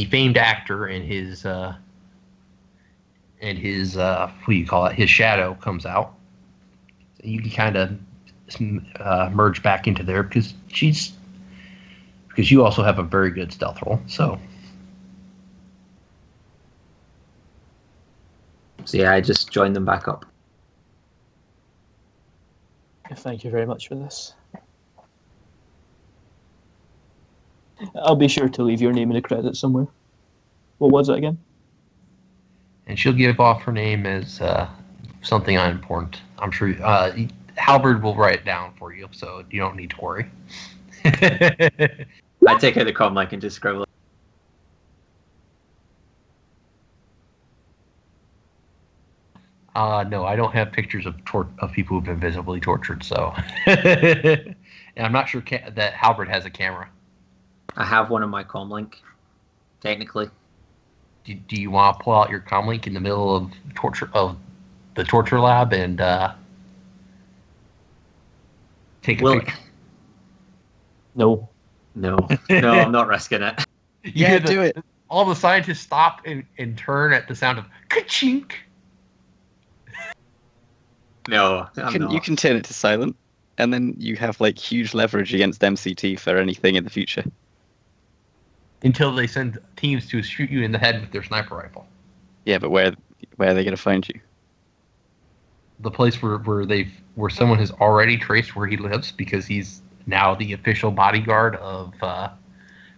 famed actor and his what do you call it? His shadow comes out. So you can kind of merge back into there because you also have a very good stealth roll. So yeah, I just joined them back up. Thank you very much for this. I'll be sure to leave your name in the credits somewhere. What was it again? And she'll give off her name as something unimportant. I'm sure Halberd will write it down for you, so you don't need to worry. I take out the comlink and just scribble it. No, I don't have pictures of people who've been visibly tortured, so. And I'm not sure that Halberd has a camera. I have one on my comlink, technically. Do you want to pull out your comlink in the middle of the torture lab and take a picture? No, I'm not risking it. Yeah, do it. All the scientists stop and turn at the sound of ka-chink. No, you can turn it to silent, and then you have huge leverage against MCT for anything in the future. Until they send teams to shoot you in the head with their sniper rifle. Yeah, but where are they going to find you? The place where someone has already traced where he lives because he's now the official bodyguard of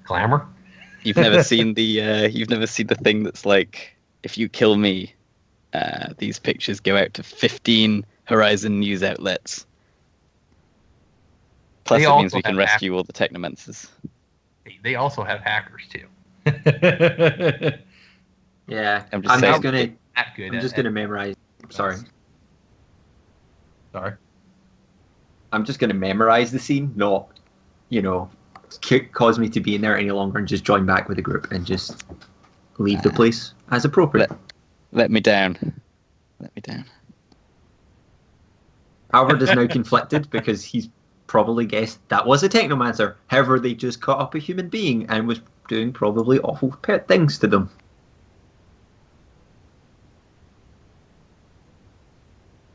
Glamour. You've never seen the thing that's if you kill me, these pictures go out to 15 Horizon news outlets. Plus, it means we can rescue all the technomancers. They also have hackers too. Yeah, I'm just gonna memorize. Sorry. I'm just gonna memorize the scene, not, cause me to be in there any longer, and just join back with the group and just leave the place as appropriate. Let me down. Halberd is now conflicted because he's probably guessed that was a technomancer. However, they just cut up a human being and was doing probably awful things to them.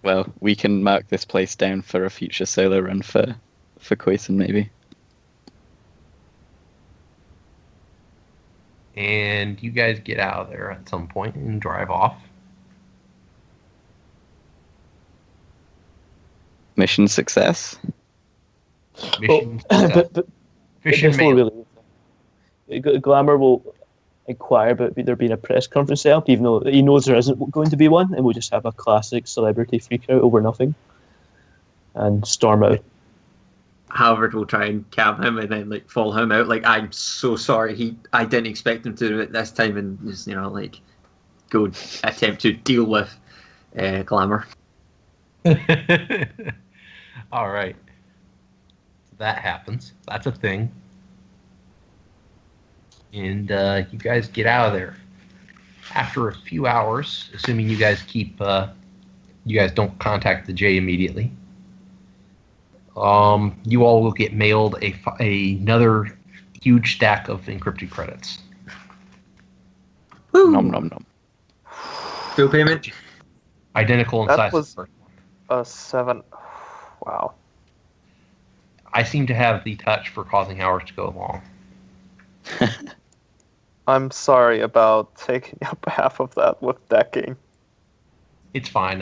Well, we can mark this place down for a future solo run for Quason, maybe. And you guys get out of there at some point and drive off. Mission success. Glamour will inquire about there being a press conference set up, even though he knows there isn't going to be one, and we'll just have a classic celebrity freak out over nothing and storm out. Howard will try and calm him and then like fall him out. Like, I'm so sorry. I didn't expect him to do it this time, and just like go attempt to deal with Glamour. All right. That happens. That's a thing. And you guys get out of there. After a few hours, assuming you guys you guys don't contact the J immediately, you all will get mailed another huge stack of encrypted credits. Woo! Nom nom nom. Full payment. Identical in That size. was a 7. Wow. I seem to have the touch for causing hours to go long. I'm sorry about taking up half of that with decking. It's fine.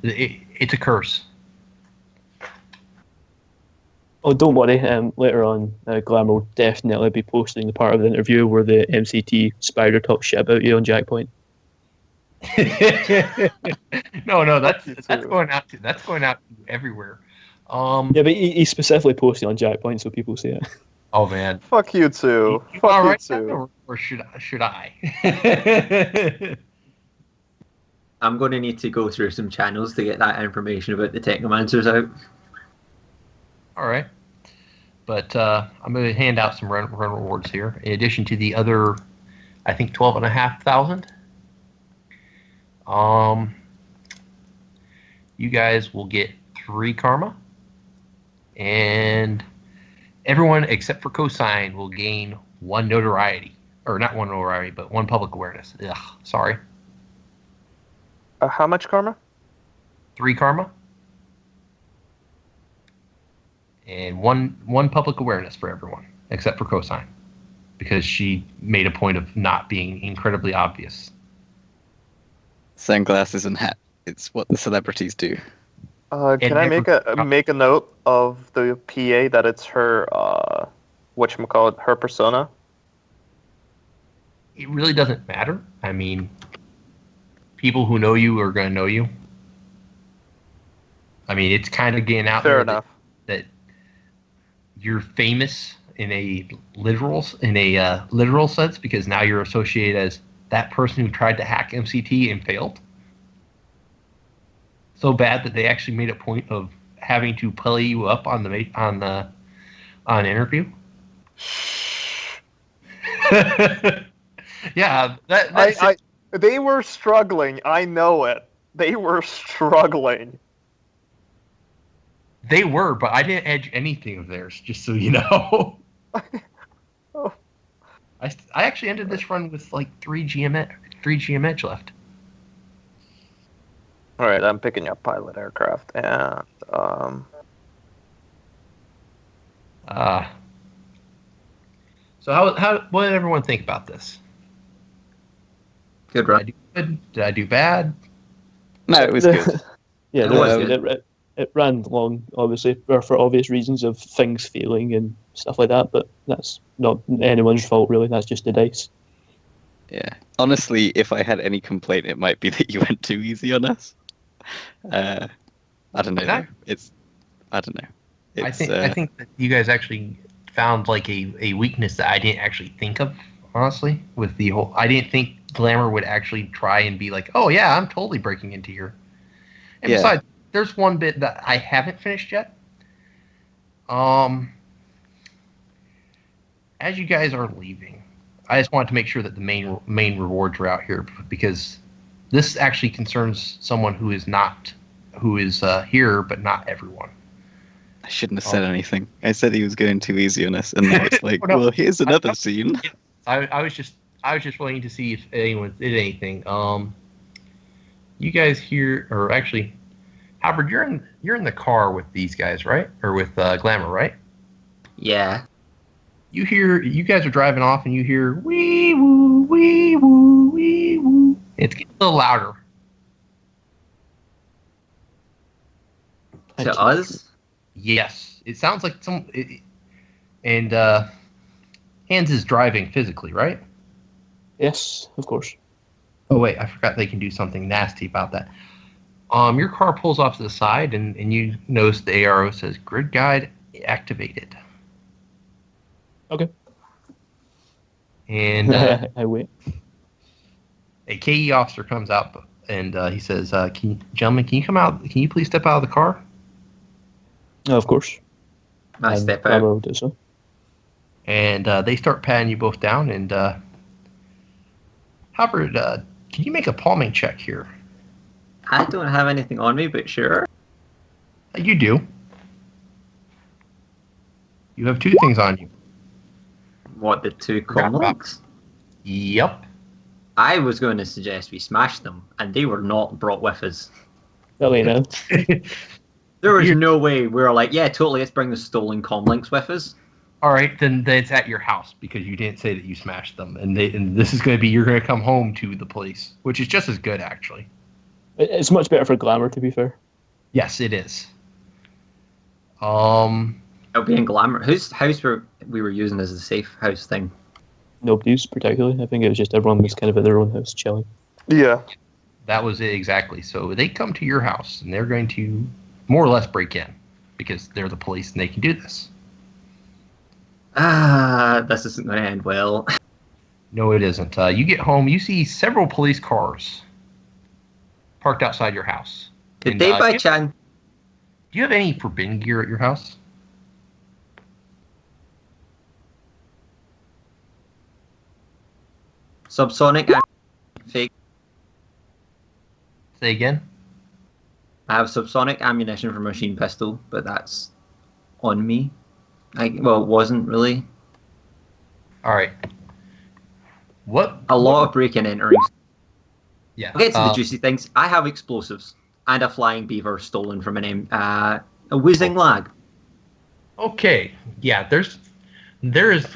It's a curse. Oh, don't worry. Later on, Glamour will definitely be posting the part of the interview where the MCT spider talks shit about you on Jackpoint. No, that's going out to everywhere. Yeah, but he specifically posted on Jackpoint, so people see it. Oh man. Fuck you too. You Fuck all you right, too. or should I? I'm going to need to go through some channels to get that information about the Technomancers out. All right. But I'm going to hand out some run rewards here. In addition to the other, I think 12,500. You guys will get 3 karma, and everyone except for Cosine will gain 1 notoriety, or not 1 notoriety, but 1 public awareness. Ugh, sorry. How much karma? 3 karma, and one public awareness for everyone except for Cosine, because she made a point of not being incredibly obvious. Sunglasses and hat. It's what the celebrities do. Can I make a note of the PA that it's her whatchamacallit, her persona? It really doesn't matter. I mean, people who know you are going to know you. I mean, it's kind of getting out Fair there enough. that you're famous in a literal sense, because now you're associated as that person who tried to hack MCT and failed. So bad that they actually made a point of having to play you up on an interview. Yeah, they were struggling. I know it. They were struggling. They were, but I didn't edge anything of theirs, just so you know. Oh. I actually ended this run with like 3 GM edge left. All right, I'm picking up pilot aircraft, and So what did everyone think about this? Good Did I run. do good? Did I do bad? No, it was good. Yeah, It no, was it ran long, obviously, for obvious reasons of things failing and stuff like that, but that's not anyone's fault, really. That's just the dice. Yeah. Honestly, if I had any complaint, it might be that you went too easy on us. I don't know. I don't know. I think that you guys actually found like a weakness that I didn't actually think of, honestly. With the whole, I didn't think Glamour would actually try and be like, oh yeah, I'm totally breaking into here. And Yeah. besides, there's one bit that I haven't finished yet. As you guys are leaving, I just wanted to make sure that the main rewards are out here, because this actually concerns someone who is here, but not everyone. I shouldn't have said anything. I said he was going too easy on us, and now it's like, Oh, no. well, here's another scene. I was just waiting to see if anyone did anything. You guys here, or actually, Howard, you're in the car with these guys, right? Or with Glamour, right? Yeah. You guys are driving off, and you hear wee woo, wee woo, wee woo. It's getting a little louder. To us? Yes, it sounds like and Hans is driving physically, right? Yes, of course. Oh wait, I forgot they can do something nasty about that. Your car pulls off to the side, and you notice the ARO says grid guide activated. Okay. And I wait. a KE officer comes out, and he says, "Gentlemen, can you come out? Can you please step out of the car?" Of course. I And step Glamour out. will do so. And they start patting you both down. And Howard, can you make a palming check here? I don't have anything on me, but sure. You do. You have 2 things on you. What, the 2 Forgot about- comlinks? Yep. I was going to suggest we smash them, and they were not brought with us. That you know. There was no way we were like, yeah, totally, let's bring the stolen comlinks with us. All right, then it's at your house because you didn't say that you smashed them, and this is going to be you're going to come home to the police, which is just as good actually. It's much better for Glamour, to be fair. Yes, it is. It'll be in Glamour. Whose house we were using as a safe house thing? Nobody's particularly. I think it was just everyone was kind of at their own house chilling. Yeah. That was it exactly. So they come to your house and they're going to more or less break in because they're the police and they can do this. This isn't going to end well. No, it isn't. You get home, you see several police cars parked outside your house. Did they by chance? Do you have any forbidden gear at your house? Subsonic fake. Say again? I have subsonic ammunition for machine pistol, but that's on me. Well, it wasn't really. All right. What? A lot of breaking and entering. Yeah. I'll get to the juicy things. I have explosives and a flying beaver stolen from a whizzing lag. Okay. Yeah. There is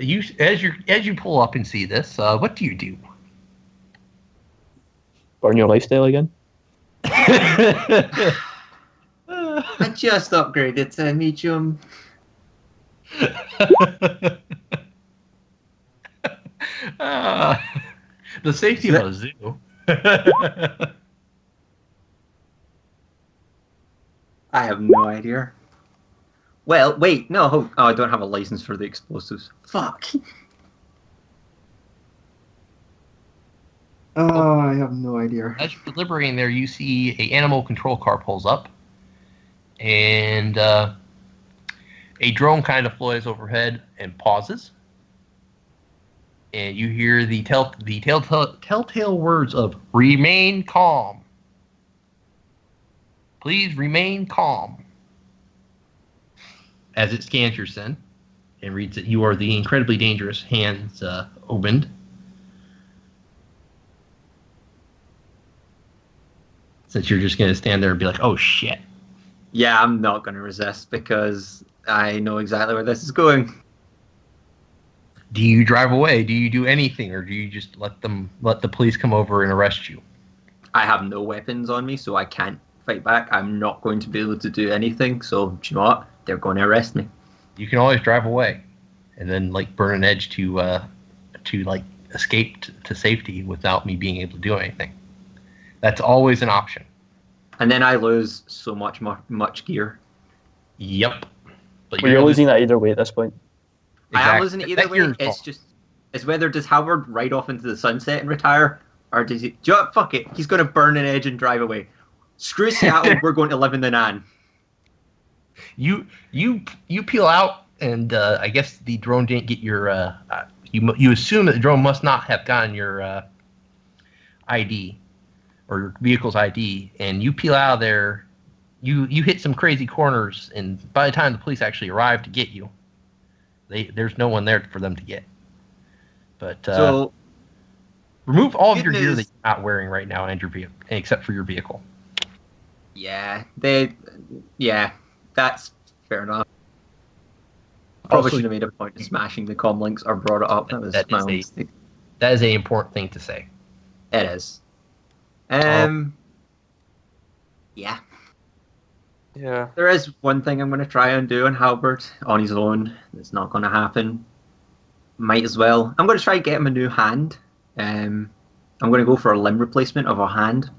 you as you pull up and see this. What do you do? Burn your lifestyle again. I just upgraded to medium. The safety of a zoo. I have no idea. Well, wait, no, I don't have a license for the explosives. Fuck. Oh, I have no idea. As you're deliberating there, you see a animal control car pulls up, and a drone kind of flies overhead and pauses, and you hear the telltale words of "Remain calm. Please remain calm." As it scans your SIN and reads that you are the incredibly dangerous Hans Obend. Since you're just going to stand there and be like, oh shit. Yeah, I'm not going to resist because I know exactly where this is going. Do you drive away? Do you do anything? Or do you just let the police come over and arrest you? I have no weapons on me, so I can't fight back. I'm not going to be able to do anything, so do you know what? They're going to arrest me. You can always drive away and then like burn an edge to like escape to safety without me being able to do anything. That's always an option. And then I lose so much gear. Yep. But You're losing that either way at this point. Exactly. I am losing it either way. It's just whether does Howard ride off into the sunset and retire, or does he? Do you know what? Fuck it. He's going to burn an edge and drive away. Screw Seattle. We're going to live in the Nan. You peel out, and I guess the drone didn't get your. You assume that the drone must not have gotten your ID or your vehicle's ID, and you peel out of there. You hit some crazy corners, and by the time the police actually arrive to get you, there's no one there for them to get. But so remove all of your gear that you're not wearing right now and your vehicle, except for your vehicle. Yeah, that's fair enough. Probably should have made a point of smashing the comlinks or brought it up. That was my mistake. That is an important thing to say. It is. Yeah. Yeah. There is one thing I'm going to try and do on Halbert on his own. It's not going to happen. Might as well. I'm going to try and get him a new hand I'm going to go for a limb replacement of a hand,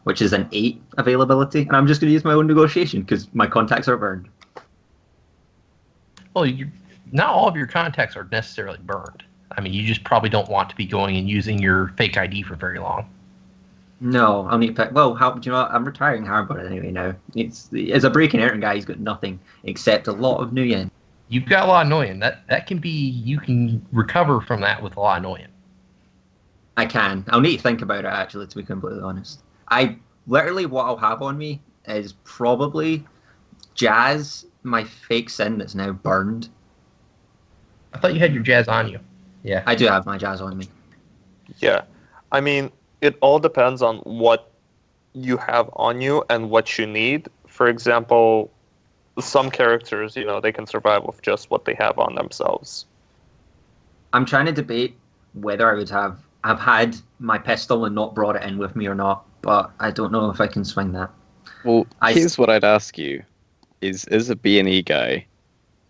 which is an 8 availability, and I'm just going to use my own negotiation because my contacts are burned. Well, not all of your contacts are necessarily burned. I mean, you just probably don't want to be going and using your fake ID for very long. No, I'll need to pick. Well, do you know what? I'm retiring Harbor anyway now. As a break and entering guy, he's got nothing except a lot of new yen. You've got a lot of Noyan. That can be, you can recover from that with a lot of Noyan. I can. I'll need to think about it, actually, to be completely honest. Literally, what I'll have on me is probably Jazz, my fake sin that's now burned. I thought you had your Jazz on you. Yeah. I do have my Jazz on me. Yeah. I mean, it all depends on what you have on you and what you need. For example, some characters, they can survive with just what they have on themselves. I'm trying to debate whether I would have had my pistol and not brought it in with me or not, but I don't know if I can swing that. Well, here's what I'd ask you. Is, as a B&E guy,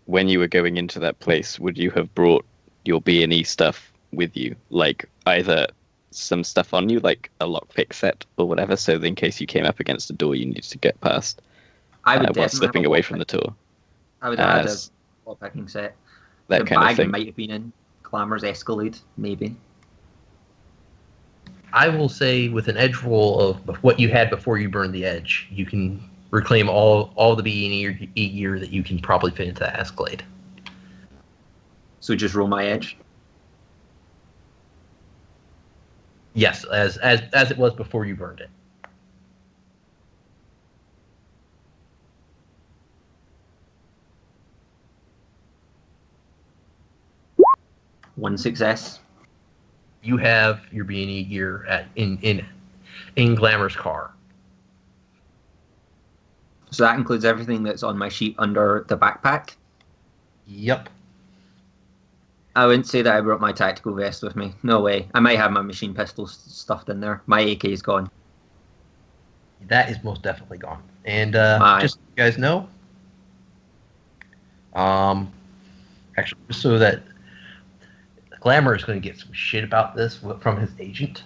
when you were going into that place, would you have brought your B&E stuff with you? Like, either some stuff on you, like a lockpick set or whatever, so that in case you came up against a door you needed to get past while slipping away from the tour? I would have had a lockpicking set. That the kind bag of thing. Might have been in Glamour's Escalade, maybe. I will say with an edge roll of what you had before you burned the edge, you can reclaim all the B&E gear that you can probably fit into that Escalade. So just roll my edge? Yes, as it was before you burned it. One success. You have your B&E gear in Glamour's car. So that includes everything that's on my sheet under the backpack? Yep. I wouldn't say that I brought my tactical vest with me. No way. I might have my machine pistol stuffed in there. My AK is gone. That is most definitely gone. And just so you guys know, actually, just so that Glamour is going to get some shit about this from his agent.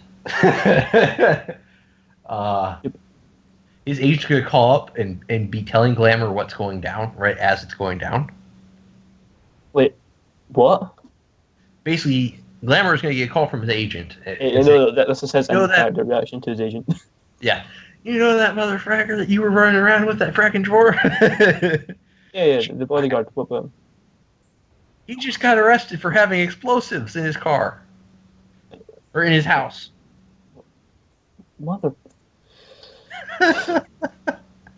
His agent's going to call up and be telling Glamour what's going down right as it's going down. Wait, what? Basically, Glamour is going to get a call from his agent. This is his character reaction to his agent. Yeah. You know that motherfucker that you were running around with that fracking drawer? Yeah, the bodyguard. What about him? He just got arrested for having explosives in his car. Or in his house. Mother...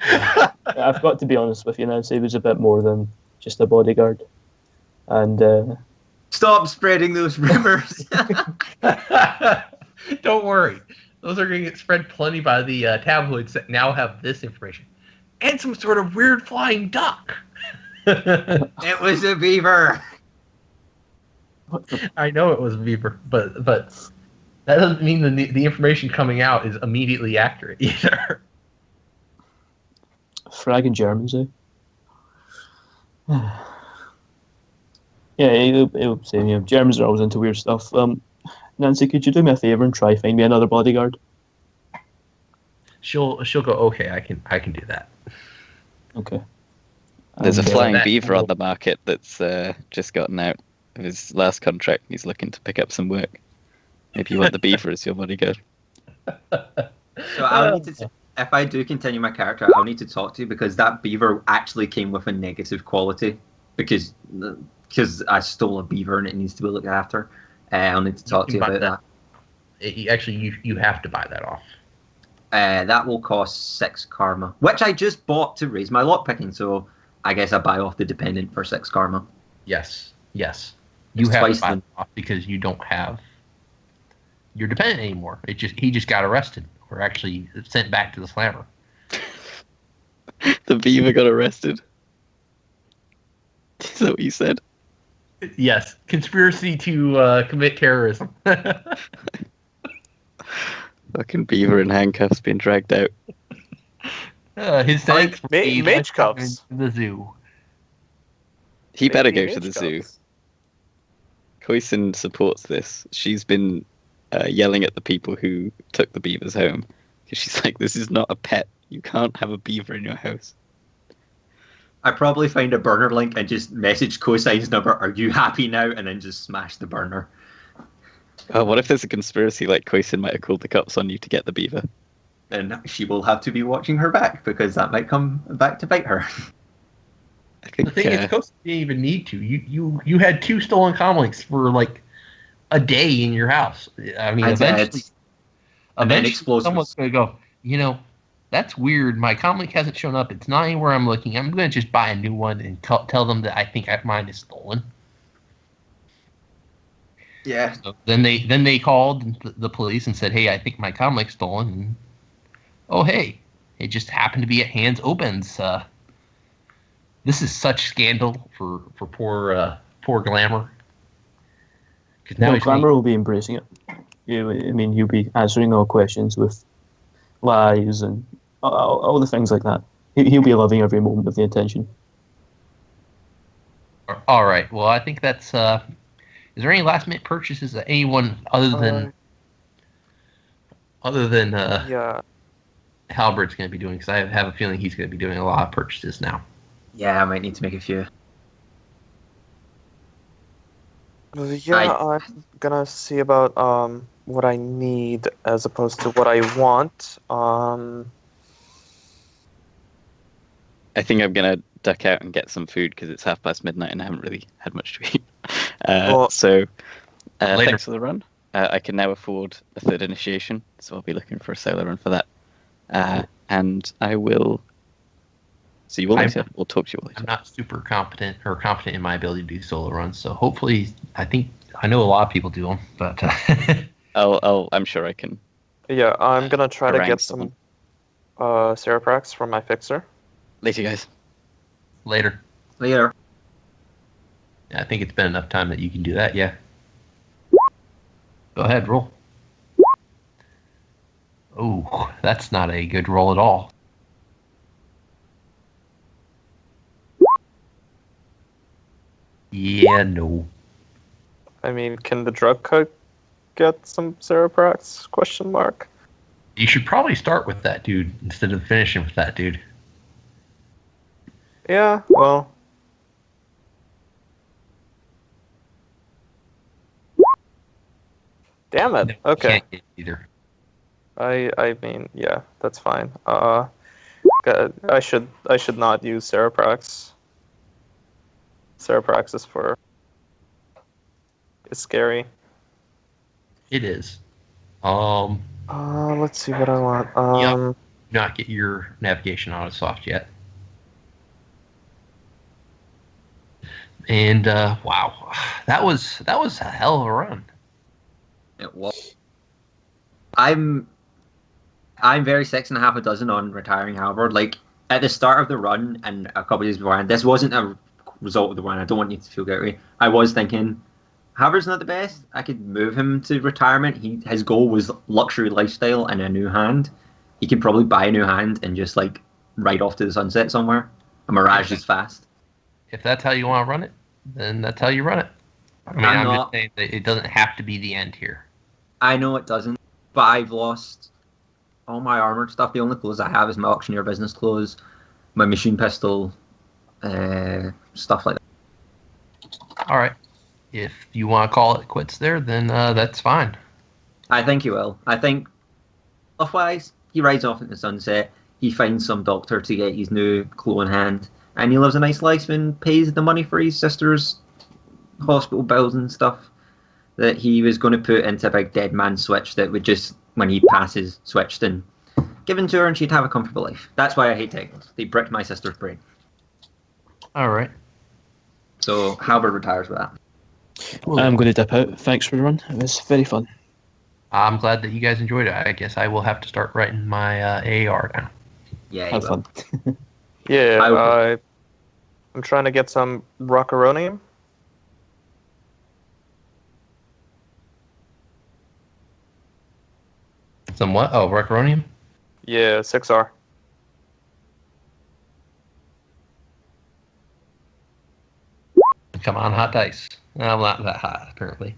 I've got to be honest with you, Nancy. He was a bit more than just a bodyguard. And... Stop spreading those rumors! Don't worry. Those are going to get spread plenty by the tabloids that now have this information. And some sort of weird flying duck. It was a beaver! I know it was a beaver, but that doesn't mean the information coming out is immediately accurate either. Fragging Germans, eh? Yeah, he'll say, Germans are always into weird stuff. Nancy, could you do me a favour and try find me another bodyguard? She'll go, okay, I can do that. Okay. There's a flying beaver on the market that's just gotten out of his last contract. He's looking to pick up some work. Maybe you want the beaver as your bodyguard. So I'll need to, if I do continue my character, I'll need to talk to you because that beaver actually came with a negative quality because I stole a beaver and it needs to be looked after. I'll need to talk to you about that. Actually, you have to buy that off. That will cost 6 karma, which I just bought to raise my lockpicking, so I guess I buy off the dependent for 6 karma. Yes. You have to buy it off because you don't have your dependent anymore. He just got arrested, or actually sent back to the slammer. The beaver got arrested. Is that what you said? Yes, conspiracy to commit terrorism. Fucking beaver in handcuffs being dragged out. His thanks mage cuffs. The zoo. He better go to the zoo. Koisin supports this. She's been yelling at the people who took the beavers home. Because she's like, this is not a pet. You can't have a beaver in your house. I probably find a burner link and just message Cosign's number, are you happy now? And then just smash the burner. Oh, what if there's a conspiracy like Coisin might have called the cops on you to get the beaver? Then she will have to be watching her back, because that might come back to bite her. I think, the thing is, Coast didn't even need to. You had 2 stolen comlinks for like a day in your house. I mean, eventually someone's going to go, that's weird. My comlink hasn't shown up. It's not anywhere I'm looking. I'm going to just buy a new one and tell them that I think mine is stolen. Yeah. So then they called the police and said, hey, I think my comlink's stolen. And, oh, hey, it just happened to be at Hands Opens. This is such scandal for poor Glamour. Now Glamour will be embracing it. He'll be answering all questions with lies and all the things like that. He'll be loving every moment of the attention. All right. Well, I think that's. Is there any last minute purchases that anyone other than yeah, Halbert's going to be doing? Because I have a feeling he's going to be doing a lot of purchases now. Yeah, I might need to make a few. Yeah, I'm gonna see about what I need as opposed to what I want. I think I'm going to duck out and get some food because it's midnight and I haven't really had much to eat. Thanks for the run. I can now afford a 3rd initiation, so I'll be looking for a solo run for that. And I will see you all later. We'll talk to you all later. I'm not super confident in my ability to do solo runs, so hopefully, I know a lot of people do them, but I'm sure I can. Yeah, I'm gonna try to get some Cereprax from my fixer. Later, guys. Later. Yeah, I think it's been enough time that you can do that. Yeah. Go ahead, roll. Oh, that's not a good roll at all. Yeah, no. I mean, can the drug cut get some Cereprax? Question mark. You should probably start with that dude instead of finishing with that dude. Yeah, well. Damn it. No, Okay. Can't get either. I mean, yeah, that's fine. I should not use Cereprax. Cereprax is it's scary. It is. Let's see what I want. Not get your navigation auto soft yet. And wow, that was a hell of a run. It was. I'm very 6.5 a dozen on retiring Halberd. Like at the start of the run and a couple of days beforehand, this wasn't a result of the run. I don't want you to feel guilty. I was thinking, Halberd's not the best. I could move him to retirement. His goal was luxury lifestyle and a new hand. He could probably buy a new hand and just like ride off to the sunset somewhere. A Mirage is fast. If that's how you want to run it, then that's how you run it. I mean, I'm just saying that it doesn't have to be the end here. I know it doesn't, but I've lost all my armored stuff. The only clothes I have is my auctioneer business clothes, my machine pistol, stuff like that. All right. If you want to call it quits there, then that's fine. I think he will. I think, otherwise, he rides off into the sunset, he finds some doctor to get his new clone hand, and he lives a nice life and pays the money for his sister's hospital bills and stuff that he was going to put into a big dead man switch that would just, when he passes, switched and given to her and she'd have a comfortable life. That's why I hate Technos. They bricked my sister's brain. All right. So Halberd retires with that. Well, I'm going to dip out. Thanks for the run. It was very fun. I'm glad that you guys enjoyed it. I guess I will have to start writing my AAR now. Yeah, have fun. Yeah, I'm trying to get some Rockaronium. Some what? Oh, Recoronium? Yeah, 6R. Come on, hot dice. I'm not that hot, apparently.